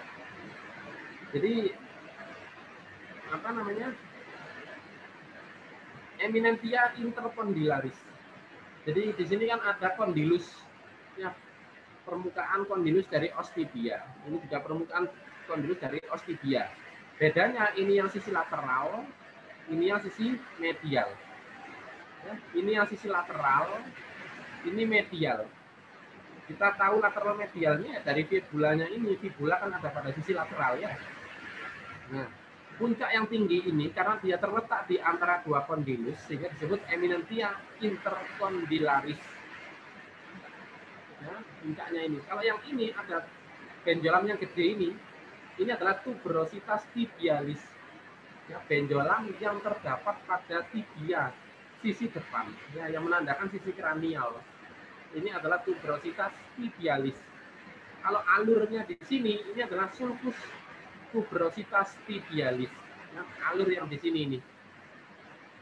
jadi apa namanya? Eminentia intercondylaris. Jadi di sini kan ada kondilus, ya, permukaan kondilus dari os tibia. Ini juga permukaan kondilus dari os tibia. Bedanya ini yang sisi lateral, ini yang sisi medial. Ya, ini yang sisi lateral, ini medial. Kita tahu lateral medialnya dari fibulanya ini, fibula kan ada pada sisi lateral ya. Nah, puncak yang tinggi ini karena dia terletak di antara dua kondilus sehingga disebut eminentia intercondylaris. Ya, puncaknya ini. Kalau yang ini ada benjolan yang gede ini adalah tuberositas tibialis. Ya, benjolan yang terdapat pada tibia sisi depan, ya, yang menandakan sisi kranial. Ini adalah tuberositas tibialis. Kalau alurnya di sini, ini adalah sulcus tuberositas tibialis. Ya, alur yang di sini ini.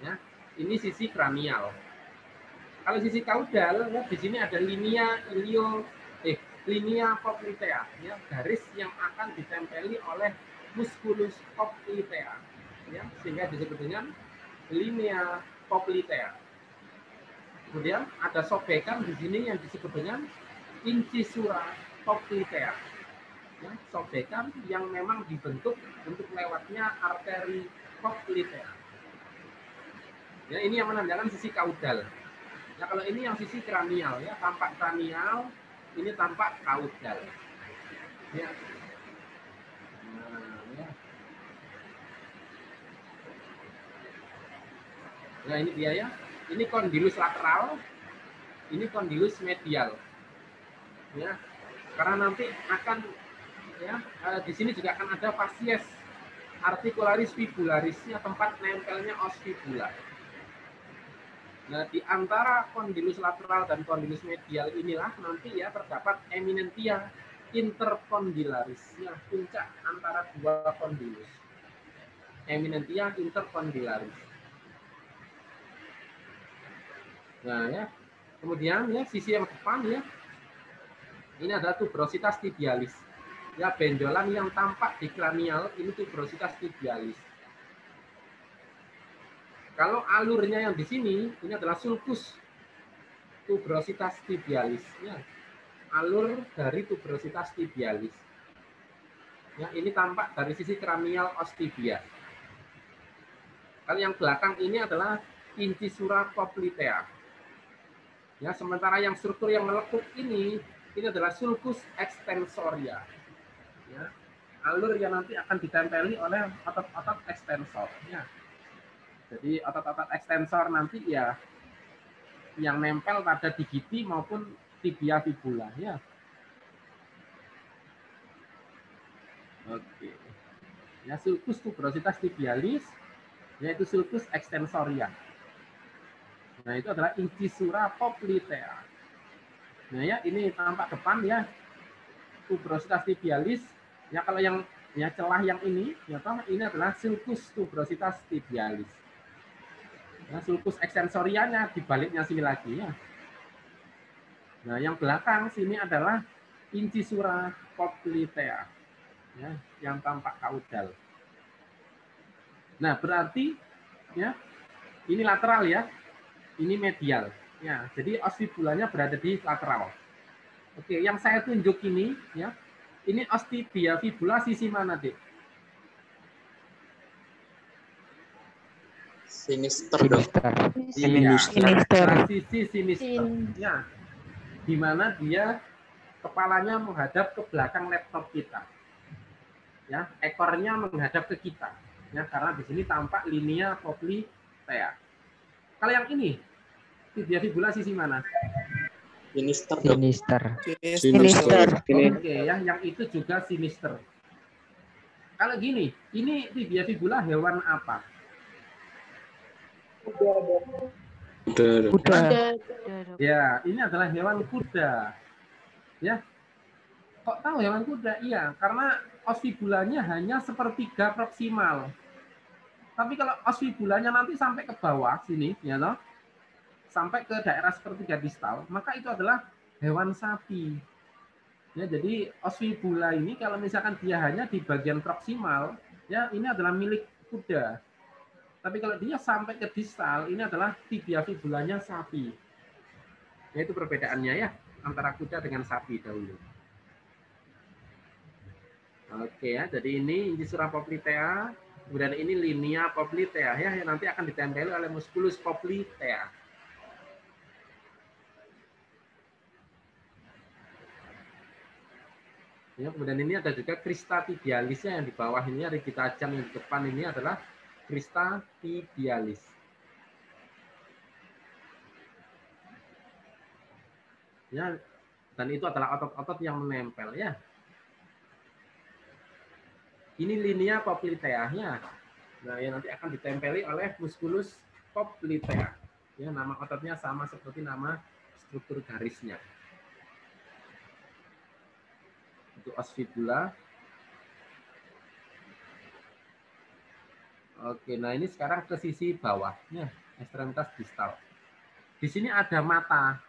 Ya, ini sisi kranial. Kalau sisi kaudal, ya, di sini ada linea poplitea, ya, garis yang akan ditempeli oleh musculus poplitea, ya, sehingga disebut dengan linea poplitea. Kemudian ada sobekan di sini yang disebut dengan incisura poplitea. Ya, sobekan yang memang dibentuk untuk lewatnya arteri poplitea. Ya, ini yang menandakan sisi kaudal. Nah, kalau ini yang sisi kranial, ya, tampak kranial, ini tampak kaudal. Ya. Nah, ya. Nah, ini dia ya. Ini kondilus lateral, ini kondilus medial. Ya. Karena nanti akan, ya, di sini juga akan ada fascies articularis fibularisnya, tempat nempelnya os fibula. Nah, di antara kondilus lateral dan kondilus medial inilah nanti ya terdapat eminentia intercondylaris, ya, puncak antara dua kondilus. Eminentia intercondylaris. Nah, ya. Kemudian ya sisi yang depan ya. Ini adalah tuberositas tibialis. Ya, benjolan yang tampak di kranial ini tuberositas tibialis. Kalau alurnya yang di sini, ini adalah sulcus tuberositas tibialis. Ya. Alur dari tuberositas tibialis. Ya, ini tampak dari sisi kranial os tibia. Kalau yang belakang ini adalah incisura poplitea. Ya, sementara yang struktur yang melekuk ini adalah sulcus extensoria. Ya. Alur yang nanti akan ditempeli oleh otot-otot ekstensor. Ya. Jadi otot-otot ekstensor nanti ya yang nempel pada digiti maupun tibia fibula ya. Oke. Ya, sulcus tuberositas tibialis yaitu sulcus extensoria. Nah, itu adalah incisura poplitea. Nah, ya ini tampak depan ya. Tuberositas tibialis. Ya, kalau yang ya celah yang ini ya toh ini adalah sulcus tuberositas tibialis. Nah, sulcus extensorianya di baliknya sini lagi ya. Nah, yang belakang sini adalah incisura poplitea. Ya, yang tampak kaudal. Nah, berarti ya ini lateral ya. Ini medial. Ya, jadi os fibulanya berada di lateral. Oke, yang saya tunjuk ini ya. Ini os tibia fibula sisi mana, Dik? Sinister dong. Iya, Sinister. sisi sinister. Ya, di mana dia kepalanya menghadap ke belakang laptop kita. Ya, ekornya menghadap ke kita. Ya, karena di sini tampak linea poplitea. Kalau yang ini, tibia fibula sisi mana? Sinister dong. Sinister. Oke, ya, yang itu juga sinister. Kalau gini, ini tibia fibula hewan apa? Kuda. Ya, ini adalah hewan kuda. Ya. Kok tahu hewan kuda? Iya, karena os fibulanya hanya sepertiga proksimal. Tapi kalau os fibulanya nanti sampai ke bawah sini, ya loh, sampai ke daerah sepertiga distal, maka itu adalah hewan sapi. Ya, jadi os fibula ini kalau misalkan dia hanya di bagian proksimal, ya ini adalah milik kuda. Tapi kalau dia sampai ke distal, ini adalah tibia fibulanya sapi. Ya, itu perbedaannya ya antara kuda dengan sapi dahulu. Oke ya, jadi ini incisura poplitea, kemudian ini linea poplitea ya, yang nanti akan ditempeli oleh musculus poplitea. Ya, kemudian ini ada juga crista tibialisnya yang di bawah ini, ada di tajam yang di depan ini adalah crista tibialis. Ya, dan itu adalah otot-otot yang menempel ya. Ini linea poplitea ya. Nah, yang nanti akan ditempeli oleh musculus poplitea. Ya, nama ototnya sama seperti nama struktur garisnya. Itu os fibula. Oke, nah ini sekarang ke sisi bawahnya, ekstremitas distal. Di sini ada mata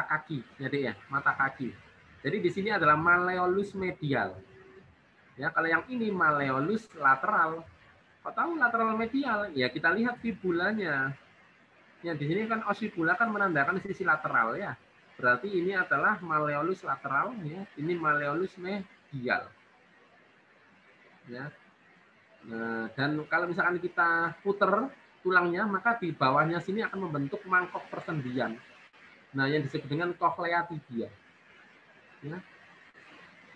kaki, jadi ya, mata kaki. Jadi di sini adalah malleolus medial. Ya, kalau yang ini malleolus lateral. Kok tahu lateral medial? Ya, kita lihat fibulanya. Ya, di sini kan os fibula kan menandakan sisi lateral ya. Berarti ini adalah malleolus lateral ya, ini malleolus medial. Ya. Nah, dan kalau misalkan kita puter tulangnya, maka di bawahnya sini akan membentuk mangkok persendian. Nah, yang disebut dengan cochlea tibia. Ya.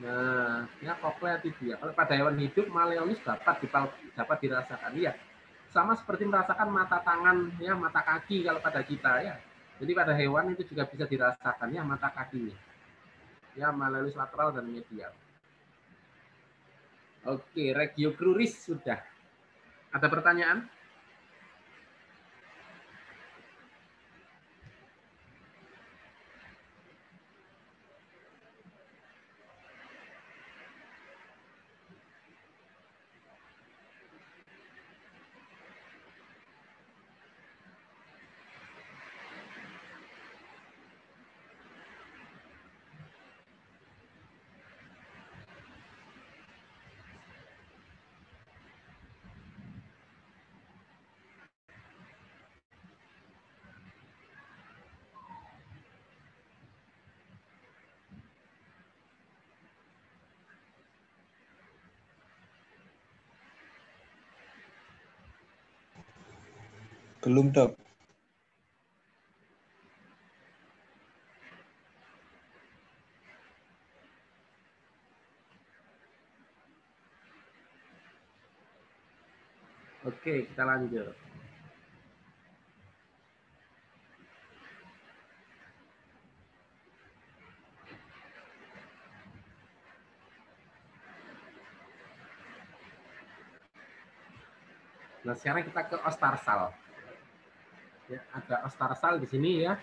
Nah, ya cochlea tibia. Kalau pada hewan hidup, malleolus dapat dirasakan ya. Sama seperti merasakan mata tangan, ya mata kaki kalau pada kita ya. Jadi pada hewan itu juga bisa dirasakan ya mata kakinya. Ya malleolus lateral dan medial. Oke, regio cruris sudah. Ada pertanyaan? Belum, Dok. Oke, kita lanjut. Nah, sekarang kita ke os tarsal. Ya, ada os tarsal di sini ya.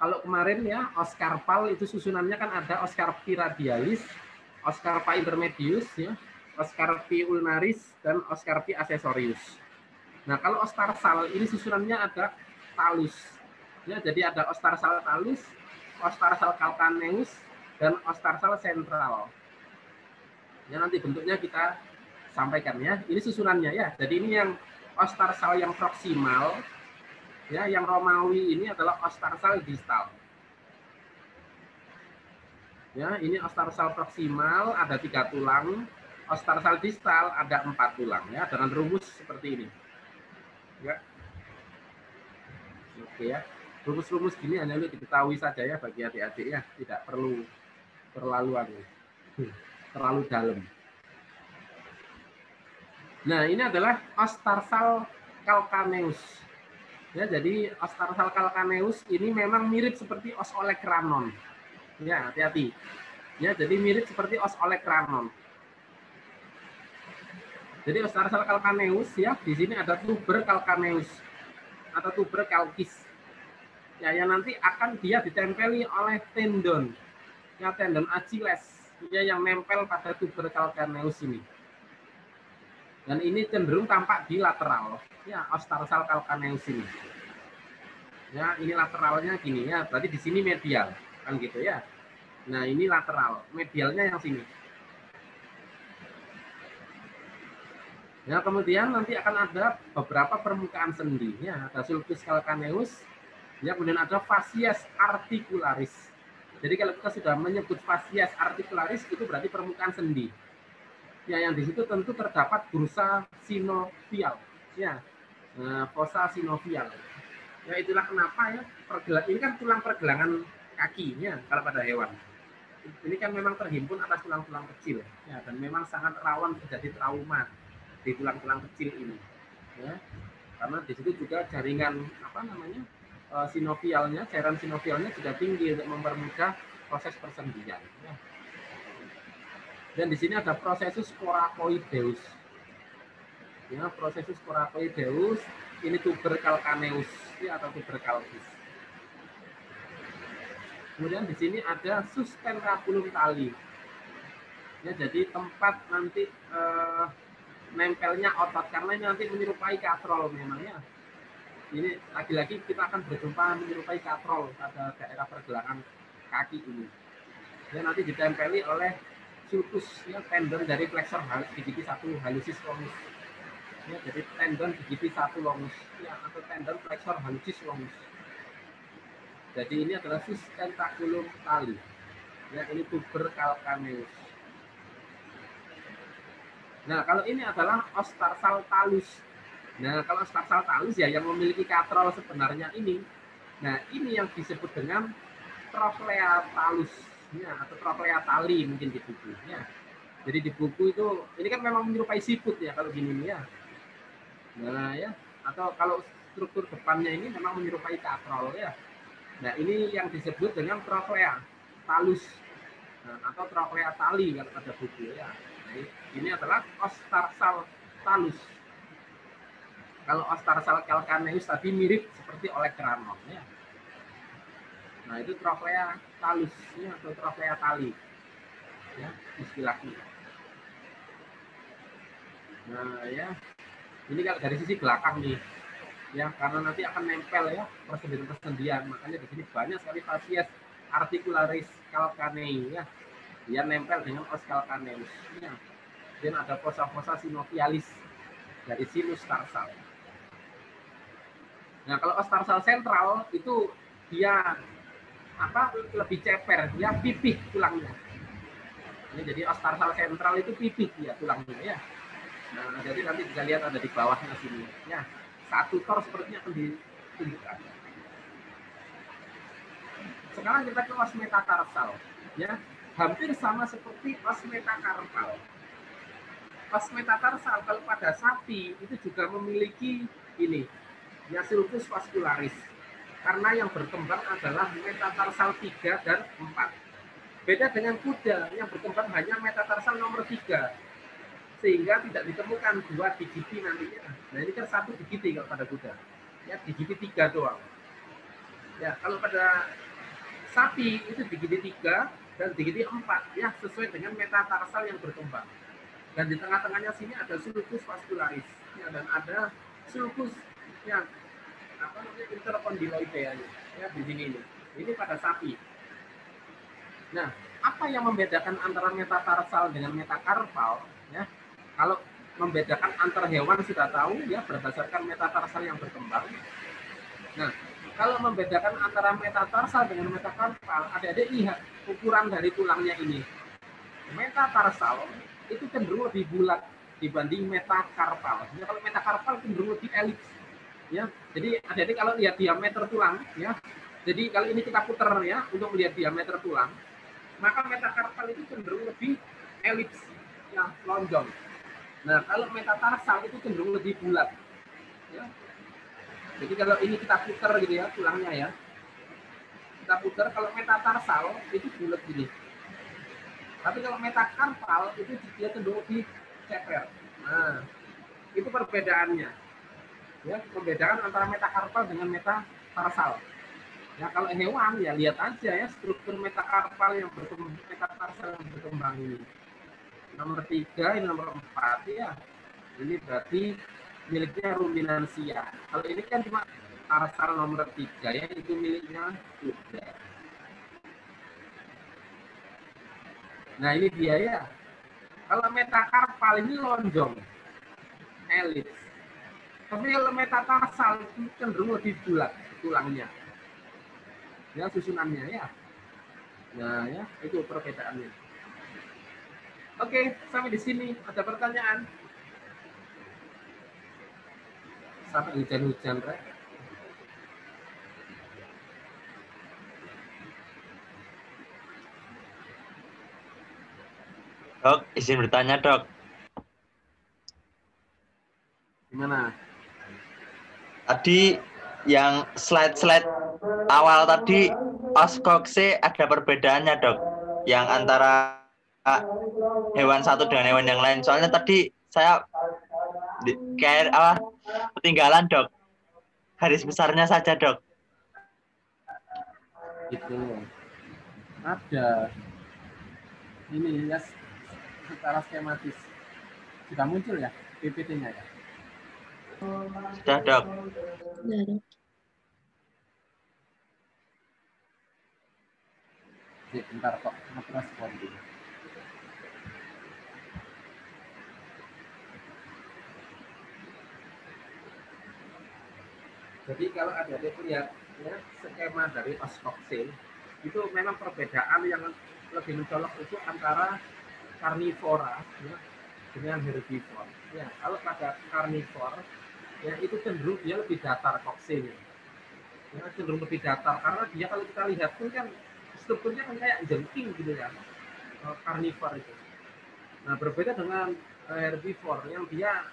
Kalau kemarin ya, os carpal itu susunannya kan ada os carpi radialis, os carpi intermedius, ya, os carpi ulnaris, dan os carpi accessorius. Nah, kalau os tarsal ini susunannya ada talus. Ya, jadi ada os tarsal talus, os tarsal calcaneus, dan os tarsal sentral. Ya, nanti bentuknya kita sampaikan ya. Ini susunannya ya. Jadi ini yang os tarsal yang proksimal. Ya, yang Romawi ini adalah os tarsal distal. Ya, ini os tarsal proksimal ada 3 tulang, os tarsal distal ada 4 tulang ya, dengan rumus seperti ini. Ya. Oke ya. Rumus-rumus gini hanya untuk diketahui saja ya bagi adik-adik ya, tidak perlu terlalu dalam. Nah, ini adalah os tarsal calcaneus. Ya, jadi os tarsal calcaneus ini memang mirip seperti os olecranon. Ya, hati-hati. Ya, jadi mirip seperti os olecranon. Jadi os tarsal calcaneus ya, di sini ada tuber calcaneus atau tuber calcis. Ya, yang nanti akan dia ditempeli oleh tendon. Ya, tendon Achilles ya, yang nempel pada tuber calcaneus ini. Dan ini cenderung tampak di lateral. Ya, os tarsal calcaneus ini. Ya, ini lateralnya gini ya. Berarti di sini medial, kan gitu ya. Nah, ini lateral, medialnya yang sini. Ya, kemudian nanti akan ada beberapa permukaan sendi. Ya, ada sulcus calcaneus. Ya, kemudian ada fascies articularis. Jadi kalau kita sudah menyebut fascies articularis itu berarti permukaan sendi. Ya, yang di situ tentu terdapat bursa sinovial. Ya, fossa sinovial. Ya, itulah kenapa ya ini kan tulang pergelangan kakinya kalau pada hewan. ini kan memang terhimpun atas tulang-tulang kecil ya, dan memang sangat rawan terjadi trauma di tulang-tulang kecil ini ya, karena di situ juga jaringan sinovialnya, cairan sinovialnya juga tinggi untuk mempermudah proses persendian ya. Dan di sini ada prosesus coracoideus ya, prosesus coracoideus ini tuber calcaneus ya, atau tuber calcis. Kemudian di sini ada sustentaculum tali. Ya, jadi tempat nanti nempelnya otot, karena ini nanti menyerupai katrol memang ya. Ini lagi-lagi kita akan berjumpa menyerupai katrol pada daerah pergelangan kaki ini. Ya, nanti ditempeli oleh sulcus ya, tendon dari flexor digiti 1 hallucis longus. Ya, jadi tendon digiti 1 longus ya, atau tendon flexor hallucis longus. Jadi ini adalah sustentaculum tali. Ya, ini tuber calcaneus. Nah, kalau ini adalah ostarsal talus. Nah, kalau ostarsal talus ya yang memiliki katrol sebenarnya ini. Nah, ini yang disebut dengan trochlea talus ya, atau trochlea tali mungkin di buku ya. Jadi di buku itu ini kan memang menyerupai siput ya kalau gini nih ya. Nah, ya, atau kalau struktur depannya ini memang menyerupai katrol ya. Nah, ini yang disebut dengan trochlea talus atau trochlea tali kalau pada buku ya. Nah, ini adalah ostarsal talus. Kalau ostarsal calcaneus tadi mirip seperti olecranon ya. Nah, itu trochlea talus ya, atau trochlea tali ya istilahnya. Nah, ya. Ini kalau dari sisi belakang nih. Ya, karena nanti akan nempel ya persendian-persendian, makanya di sini banyak sekali fasies articularis calcanei ya, dia nempel dengan os calcaneus ya. Dan ada fossa-fossa sinovialis dari sinus tarsal. Nah, kalau os tarsal sentral itu dia lebih ceper, dia pipih tulangnya. Ini jadi os tarsal sentral itu pipih dia tulangnya ya. Nah, jadi nanti bisa lihat ada di bawahnya sini ya. Satu tor sepertinya akan ditunjukkan. Sekarang kita ke os metatarsal ya, hampir sama seperti os metakarpal. Os metatarsal kalau pada sapi itu juga memiliki ini ya, sulcus vascularis, karena yang berkembang adalah metatarsal 3 dan 4. Beda dengan kuda yang berkembang hanya metatarsal nomor 3, sehingga tidak ditemukan 2 digiti nantinya. Nah, ini kan 1 digiti kalau pada kuda ya, digiti 3 doang ya. Kalau pada sapi itu digiti 3 dan digiti 4 ya, sesuai dengan metatarsal yang berkembang. Dan di tengah-tengahnya sini ada sulcus vascularis ya, dan ada sulcus yang intercondyloidea ya, di sini ini pada sapi. Nah, apa yang membedakan antara metatarsal dengan metakarpal ya? Kalau membedakan antar hewan sudah tahu ya, berdasarkan metatarsal yang berkembang. Nah, kalau membedakan antara metatarsal dengan metakarpal, adik-adik lihat ukuran dari tulangnya ini. Metatarsal itu cenderung lebih bulat dibanding metakarpal. Ya, kalau metakarpal cenderung lebih elips. Ya, jadi adik-adik kalau lihat diameter tulang, ya, jadi kalau ini kita putar ya untuk melihat diameter tulang, maka metakarpal itu cenderung lebih elips, ya, lonjong. Nah, kalau metatarsal itu cenderung lebih bulat. Ya. Jadi kalau ini kita putar gitu ya tulangnya ya, kita putar, kalau metatarsal itu bulat gini. Tapi kalau metakarpal itu dia cenderung lebih ceper. Nah, itu perbedaannya. Ya, membedakan antara metakarpal dengan metatarsal. Ya, kalau hewan ya lihat aja ya struktur metakarpal yang berkembang, metatarsal yang berkembang ini. Nomor 3, ini nomor 4 ya. Ini berarti miliknya ruminansia. Kalau ini kan cuma tarsal nomor 3 ya, itu miliknya kuda. Nah, ini dia ya. Kalau metakarpal ini lonjong, elips. Tapi kalau metatarsal itu cenderung lebih bulat tulangnya. Ya, susunannya ya. Nah, ya, itu perbedaannya. Oke, sampai di sini ada pertanyaan. Sampai hujan-hujan, Rek. Dok, izin bertanya, Dok. Gimana? Tadi yang slide-slide awal tadi oskokse ada perbedaannya, Dok. Yang antara hewan satu dengan hewan yang lain. Soalnya tadi saya kayak ketinggalan, Dok. Garis besarnya saja, Dok. Itu ada ini ya secara skematis sudah muncul ya PPT-nya ya. Sudah, Dok. Bentar kok nge-respon dulu. Jadi kalau ada lihat ya, skema dari oskoksin itu memang perbedaan yang lebih mencolok itu antara karnivora ya, dengan herbivora. Ya, kalau pada karnivora ya itu cenderung dia lebih datar koksinnya. Ya, cenderung lebih datar karena dia kalau kita lihat pun kan strukturnya kan kayak jengking gitu ya. Karnivor itu. Nah, berbeda dengan herbivore yang dia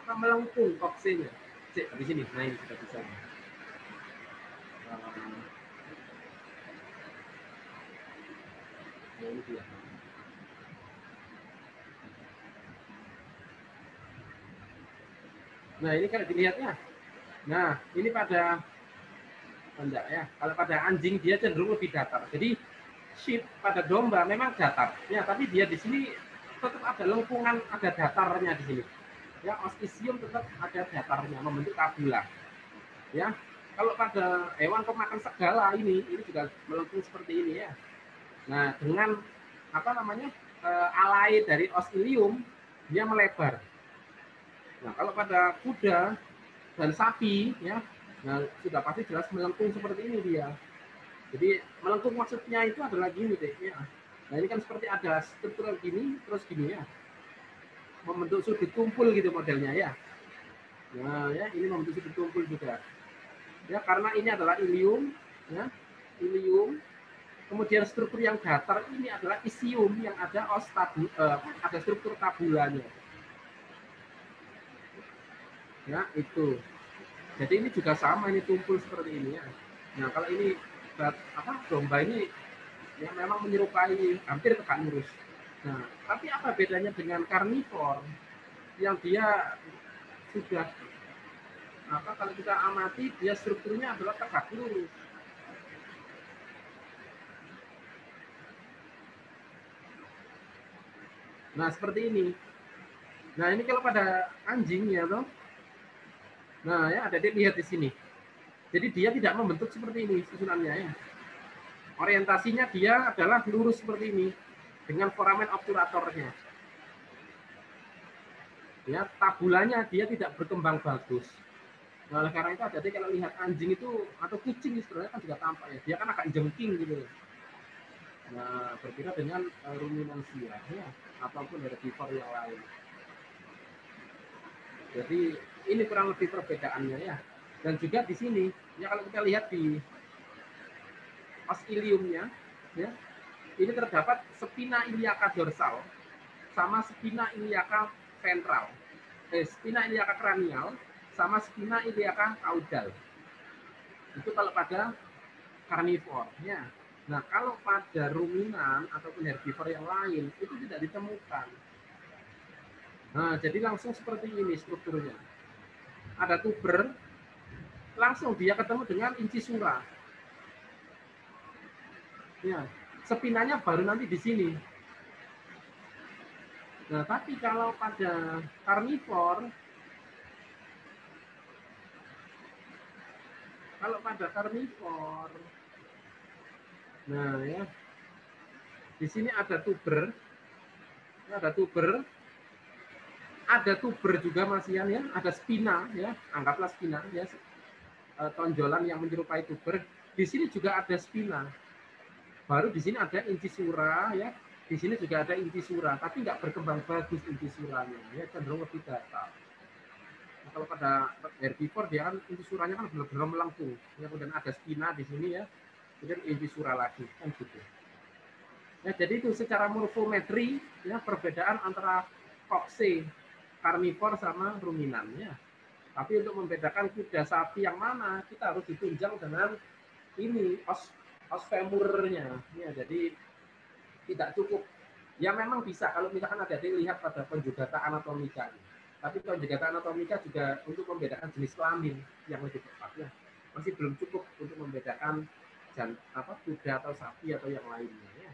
melengkung koksinnya. Di sini, nah ini sudah bisa. Ini dia. Nah, ini kalau dilihatnya. Nah, ini pada enggak ya. Kalau pada anjing dia cenderung lebih datar. Jadi sheep pada domba memang datar. Ya, tapi dia di sini tetap ada lengkungan, ada datarnya di sini. Ya, oskisium tetap ada datarnya membentuk tabula. Ya, kalau pada hewan pemakan segala ini juga melengkung seperti ini ya. Nah, dengan alai dari osilium dia melebar. Nah, kalau pada kuda dan sapi ya, nah sudah pasti jelas melengkung seperti ini dia. Jadi melengkung maksudnya itu adalah gini deh ya. Nah, ini kan seperti ada struktur gini terus gini ya. Membentuk sudut tumpul gitu modelnya ya. Nah, ya ini membentuk sudut tumpul juga. Ya, karena ini adalah ilium ya. Ilium. Kemudian struktur yang datar ini adalah isium yang ada ada struktur tabulanya. Ya, itu. Jadi ini juga sama, ini tumpul seperti ini ya. Nah, kalau ini domba ini yang memang menyerupai hampir tegak lurus. Nah, tapi apa bedanya dengan karnivor yang dia sudah kalau kita amati dia strukturnya adalah tegak lurus. Nah, seperti ini. Nah, ini kalau pada anjing ya toh. Nah, ya ada dilihat di sini. Jadi dia tidak membentuk seperti ini susunannya ya. Orientasinya dia adalah lurus seperti ini dengan foramen obturatornya. Ya, tabulanya dia tidak berkembang bagus. Nah, oleh karena itu jadi kalau lihat anjing itu atau kucing sebenarnya kan juga tampak ya. Dia kan agak jengking gitu. Nah, berbeda dengan ruminansia ya, ataupun herbivore yang lain. Jadi ini kurang lebih perbedaannya ya. Dan juga di sini ya kalau kita lihat di osiliumnya ya, ini terdapat spina iliaca dorsal sama spina iliaca ventral. Spina iliaca kranial sama spina iliaca caudal. Itu kalau pada karnivor ya. Nah, kalau pada ruminan ataupun herbivore yang lain itu tidak ditemukan. Nah, jadi langsung seperti ini strukturnya. Ada tuber, langsung dia ketemu dengan incisura. Ya, spinanya baru nanti di sini. Nah, tapi kalau pada karnivor, nah ya, di sini ada tuber, ada tuber juga Mas Ian ya, ada spina ya, anggaplah spina ya, tonjolan yang menyerupai tuber. Di sini juga ada spina. Baru di sini ada incisura ya. Di sini juga ada incisura, tapi nggak berkembang bagus intisuranya, ya cenderung lebih datar. Nah, kalau pada herbivore dia kan intisuranya kan benar-benar melengkung, ya, kemudian ada spina di sini ya, kemudian intisura lagi kan gitu. Ya, jadi itu secara morfometri ya perbedaan antara kokse karnivor sama ruminan ya. Tapi untuk membedakan kuda sapi yang mana kita harus ditunjang dengan ini os femurnya. Ya, jadi tidak cukup. Ya memang bisa kalau misalkan ada dilihat pada konjugata anatomika. Tapi konjugata anatomika juga untuk membedakan jenis kelamin yang lebih tepat ya. Masih belum cukup untuk membedakan kuda atau sapi atau yang lainnya ya.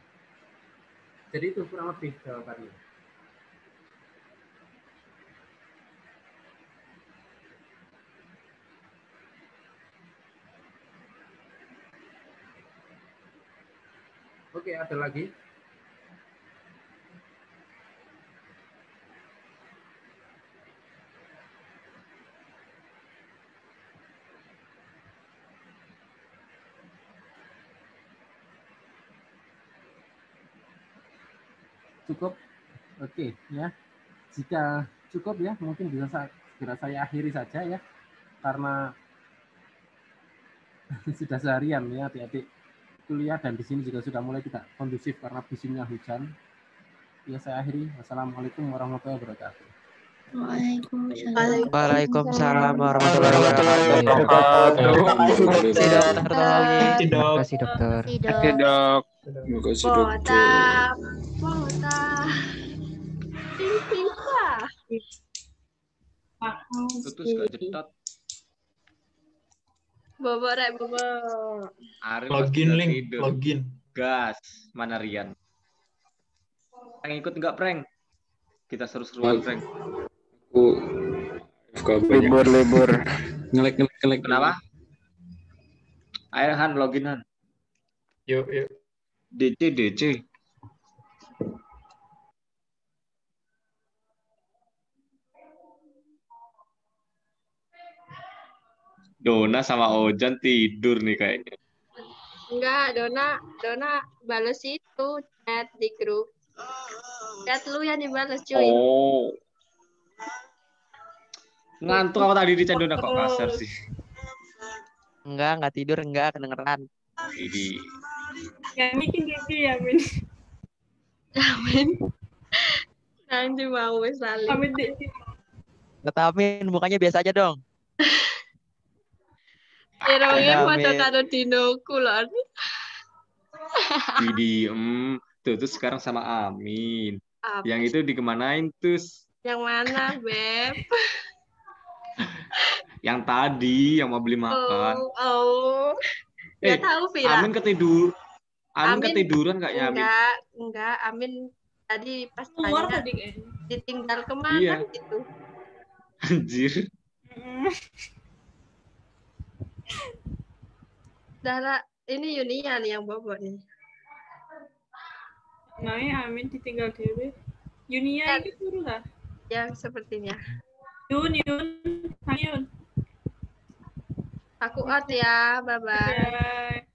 Jadi itu kurang lebih jawabannya. Oke, ada lagi? Cukup? Oke, ya. Jika cukup ya, mungkin bisa segera saya akhiri saja ya. Karena sudah seharian ya adik-adik kuliah dan di sini juga sudah mulai tidak kondusif karena musimnya hujan. Ya saya akhiri. Wassalamualaikum warahmatullahi wabarakatuh. Waalaikumsalam warahmatullahi wabarakatuh. Terima kasih dokter. Terima kasih dokter. Terima kasih dokter. Putus gak cetot. Bobo rek bobo. Login link, login. Gas, mana Rian? Yang ikut nggak prank? Kita seru-seruan prank. Libur. Ngelek. Kenapa? Ayo Han, login Han. Yuk. DC. Dona sama Ojan tidur nih kayaknya. Enggak, Dona balas itu chat di grup. Chat lu yang dibalas cuy. Oh. Ngantuk aku tadi di chat Dona kok kasar sih. Enggak tidur, enggak kedengeran. Ini. Yang bikin gitu ya, Min. Amin. Nanti mau saling. Amin. Amin, mukanya biasa aja dong. Erongnya foto karo dinoku lho. Tuh sekarang sama Amin. Apa? Yang itu dikemanain Tus? Yang mana, Beb? Yang tadi yang mau beli makan. Nggak tahu Vira. Amin ketiduran kayaknya Amin. Enggak, Amin tadi pas tanya ditinggal kemana gitu. Anjir. Dara, ini Yunia nih yang bobo nih. Nah, Amin ditinggal dewe. Yunia itu suruh lah. Ya, sepertinya. Yun. Aku out ya, bye-bye.